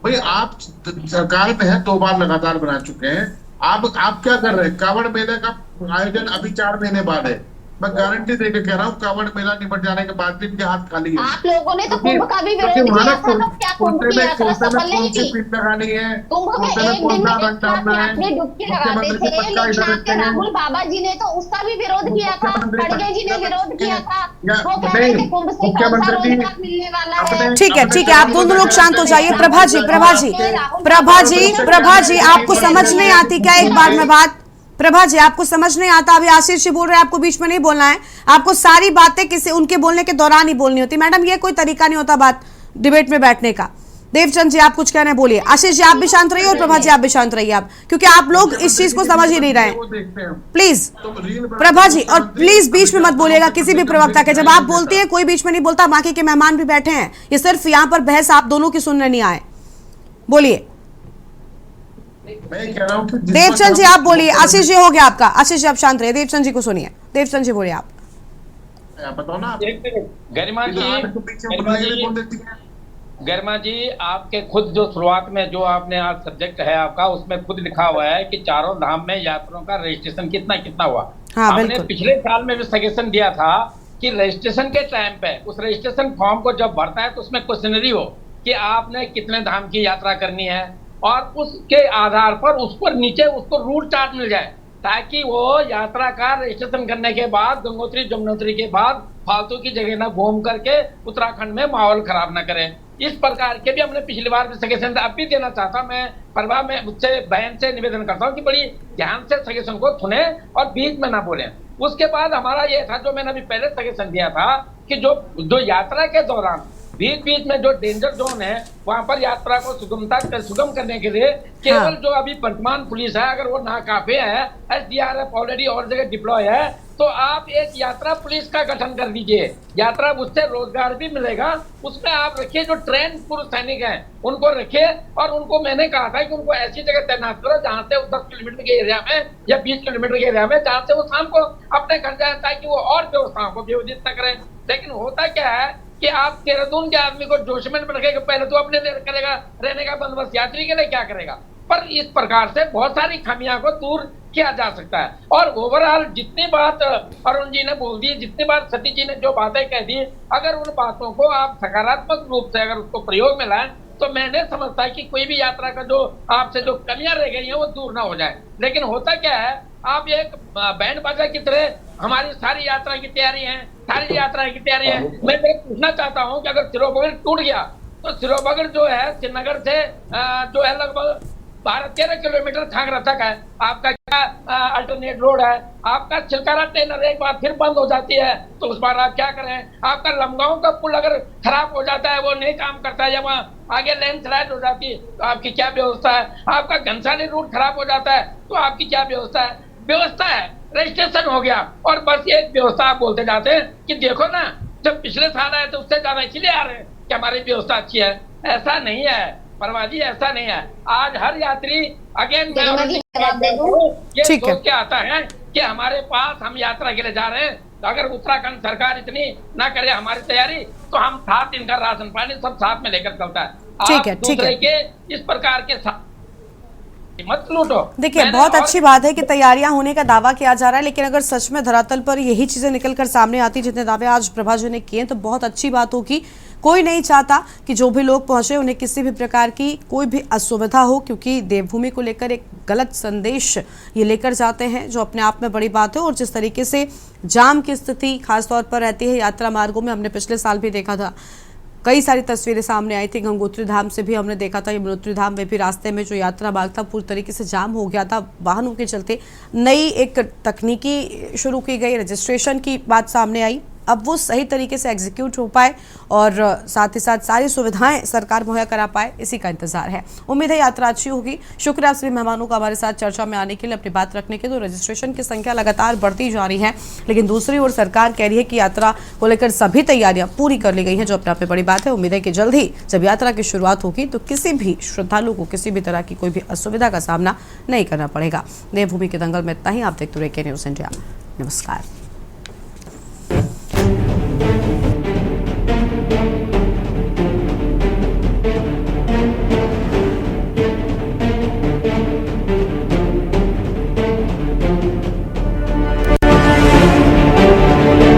भाई आप सरकार में है, 2 बार लगातार बना चुके हैं, आप क्या कर रहे हैं? कांवड़ मेले का आयोजन अभी 4 महीने बाद है। मैं गारंटी देके कह रहा हूँ कांवड़ मेला निपट जाने के बाद भी इनके हाथ खाली है। आप लोगों ने तो कुंभ का भी विरोध किया था, तो क्या कुंभ की यात्रा सफल नहीं की? लगानी है कुंभ में एक दिन में 1 लाख यात्री डुबकी लगाते थे, लेकिन आपके राहुल बाबा जी ने तो उसका भी विरोध किया था, खड़गे जी ने विरोध किया था। वो कह रहे थे कुंभ से रोजगार मिलने वाला है। ठीक है आप दोनों लोग शांत हो जाइए। प्रभा जी आपको समझ नहीं आती क्या एक बार में बात? प्रभा जी आपको समझ नहीं आता? अभी आशीष जी बोल रहे हैं, आपको बीच में नहीं बोलना है, आपको सारी बातें किसी उनके बोलने के दौरान ही बोलनी होती। मैडम ये कोई तरीका नहीं होता बात डिबेट में बैठने का। देवचंद जी आप कुछ कहना है बोलिए। आशीष जी आप भी शांत रहिए और प्रभा जी आप भी शांत रहिए, आप क्योंकि आप लोग इस चीज को समझ ही नहीं रहे। प्लीज प्रभा जी, और प्लीज बीच में मत बोलिएगा किसी भी प्रवक्ता के। जब आप बोलती है कोई बीच में नहीं बोलता, बाकी के मेहमान भी बैठे हैं, ये सिर्फ यहाँ पर बहस आप दोनों की सुनने नहीं आए। बोलिए। मैं कह रहा हूँ कि देवचंद जी आप बोलिए। आशीष जी हो गया आपका। आशीष जी आप शांत रहिए, देवचंद जी को सुनिए। देवचंद जी बोलिए आप। बताओ ना गरिमा जी आपके खुद जो शुरुआत में जो आपने आज सब्जेक्ट है आपका, उसमें खुद लिखा हुआ है कि चारों धाम में यात्रियों का रजिस्ट्रेशन कितना हुआ। हमने पिछले साल में भी सजेशन दिया था कि रजिस्ट्रेशन के टाइम पे उस रजिस्ट्रेशन फॉर्म को जब भरता है तो उसमें क्वेश्चनरी हो कि आपने कितने धाम की यात्रा करनी है, और उसके आधार पर उस पर नीचे उसको रूट चार्ट मिल जाए, ताकि वो यात्रा का रजिस्ट्रेशन करने के बाद गंगोत्री जमुनोत्री के बाद फालतू की जगह ना घूम करके उत्तराखंड में माहौल खराब ना करें। इस प्रकार के भी हमने पिछली बार भी सजेशन अब भी देना चाहता। मैं परवा में मुझसे बहन से निवेदन करता हूँ कि बड़ी ध्यान से सजेशन को सुने और बीच में ना बोलें। उसके बाद हमारा ये था, जो मैंने अभी पहले सजेशन दिया था, कि जो यात्रा के दौरान बीच में जो डेंजर जोन है वहां पर यात्रा को सुगम करने के लिए केवल जो अभी वर्तमान पुलिस है, अगर वो नाकाफी है, SDRF ऑलरेडी और जगह डिप्लॉय है, तो आप एक यात्रा पुलिस का गठन कर दीजिए। यात्रा उससे रोजगार भी मिलेगा। उसमें आप रखिए जो ट्रेन पुरुष सैनिक हैं उनको रखिए, और उनको मैंने कहा था कि उनको ऐसी जगह तैनात करो जहां से वो 10 किलोमीटर के एरिया में या 20 किलोमीटर के एरिया में, जहां से वो शाम को अपने घर जाए, ताकि वो और व्यवस्थाओं को व्यवस्थित न करें। लेकिन होता क्या है कि आप देहरादून के आदमी को जोशमेंट में रखेगा, पहले तो अपने करेगा रहने का बंदोबस्त, यात्री के लिए क्या करेगा। पर इस प्रकार से बहुत सारी खामियां को दूर किया जा सकता है। और ओवरऑल जितनी बात अरुण जी ने बोल दी, जितनी बात सतीश जी ने जो बातें कह दी, अगर उन बातों को आप सकारात्मक रूप से अगर उसको प्रयोग में लाएं, तो मैंने समझता है कि कोई भी यात्रा का जो आपसे जो कमियां रह गई हैं वो दूर ना हो जाए। लेकिन होता क्या है, आप एक बैंड बाजा की तरह हमारी सारी यात्रा की तैयारी है, सारी यात्रा की तैयारी है। मैं पूछना चाहता हूँ कि अगर सिरोबगड़ टूट गया तो सिरोबगड़ जो है श्रीनगर से जो है लगभग 12-13 किलोमीटर खांगरा तक है, आपका क्या अल्टरनेट रोड है। आपका चिलकारा ट्रेनर एक बार फिर बंद हो जाती है तो उस बार आप क्या करें। आपका लमगांव का पुल अगर खराब हो जाता है, वो नहीं काम करता है, या वहाँ आगे लैंडस्लाइड हो जाती है, तो आपकी क्या व्यवस्था है। आपका घनसाली रूट खराब हो जाता है तो आपकी क्या व्यवस्था है। व्यवस्था है, रजिस्ट्रेशन हो गया, और बस ये व्यवस्था आप बोलते जाते हैं कि देखो ना जब पिछले साल आए तो उससे ज्यादा इसलिए आ रहे हैं कि हमारी व्यवस्था अच्छी है। ऐसा नहीं है परवाजी, ऐसा नहीं है। आज हर यात्री अगेन ये सोच के आता है कि हमारे पास हम यात्रा के लिए जा रहे हैं, तो अगर उत्तराखंड सरकार इतनी ना करे हमारी तैयारी, तो हम 7 दिन का राशन पानी सब साथ में लेकर चलता है। आप दूसरे के इस प्रकार के मत लूटो। देखिए बहुत अच्छी बात है कि तैयारियां होने का दावा किया जा रहा है, लेकिन अगर सच में धरातल पर यही चीजें निकलकर सामने आती जितने दावे आज प्रभा जी ने किए, तो बहुत अच्छी बात होगी। कोई नहीं चाहता कि जो भी लोग पहुंचे उन्हें किसी भी प्रकार की कोई भी असुविधा हो, क्योंकि देवभूमि को लेकर एक गलत संदेश ये लेकर जाते हैं, जो अपने आप में बड़ी बात है। और जिस तरीके से जाम की स्थिति खासतौर पर रहती है यात्रा मार्गों में, हमने पिछले साल भी देखा था, कई सारी तस्वीरें सामने आई थी। गंगोत्री धाम से भी हमने देखा था, यमुनोत्री धाम में भी रास्ते में जो यात्रा मार्ग था पूरी तरीके से जाम हो गया था वाहनों के चलते। नई एक तकनीकी शुरू की गई, रजिस्ट्रेशन की बात सामने आई, अब वो सही तरीके से एग्जीक्यूट हो पाए और साथ ही साथ सारी सुविधाएं सरकार मुहैया करा पाए, इसी का इंतजार है। उम्मीद है यात्रा अच्छी होगी। शुक्रिया आप सभी मेहमानों का हमारे साथ चर्चा में आने के लिए, अपनी बात रखने के लिए। तो रजिस्ट्रेशन की संख्या लगातार बढ़ती जा रही है, लेकिन दूसरी ओर सरकार कह रही है कि यात्रा को लेकर सभी तैयारियां पूरी कर ली गई हैं, जो अपने आप में बड़ी बात है। उम्मीद है कि जल्द ही जब यात्रा की शुरुआत होगी तो किसी भी श्रद्धालु को किसी भी तरह की कोई भी असुविधा का सामना नहीं करना पड़ेगा। देवभूमि के दंगल में इतना ही। आप देखते रहिए के न्यूज़ इंडिया। नमस्कार।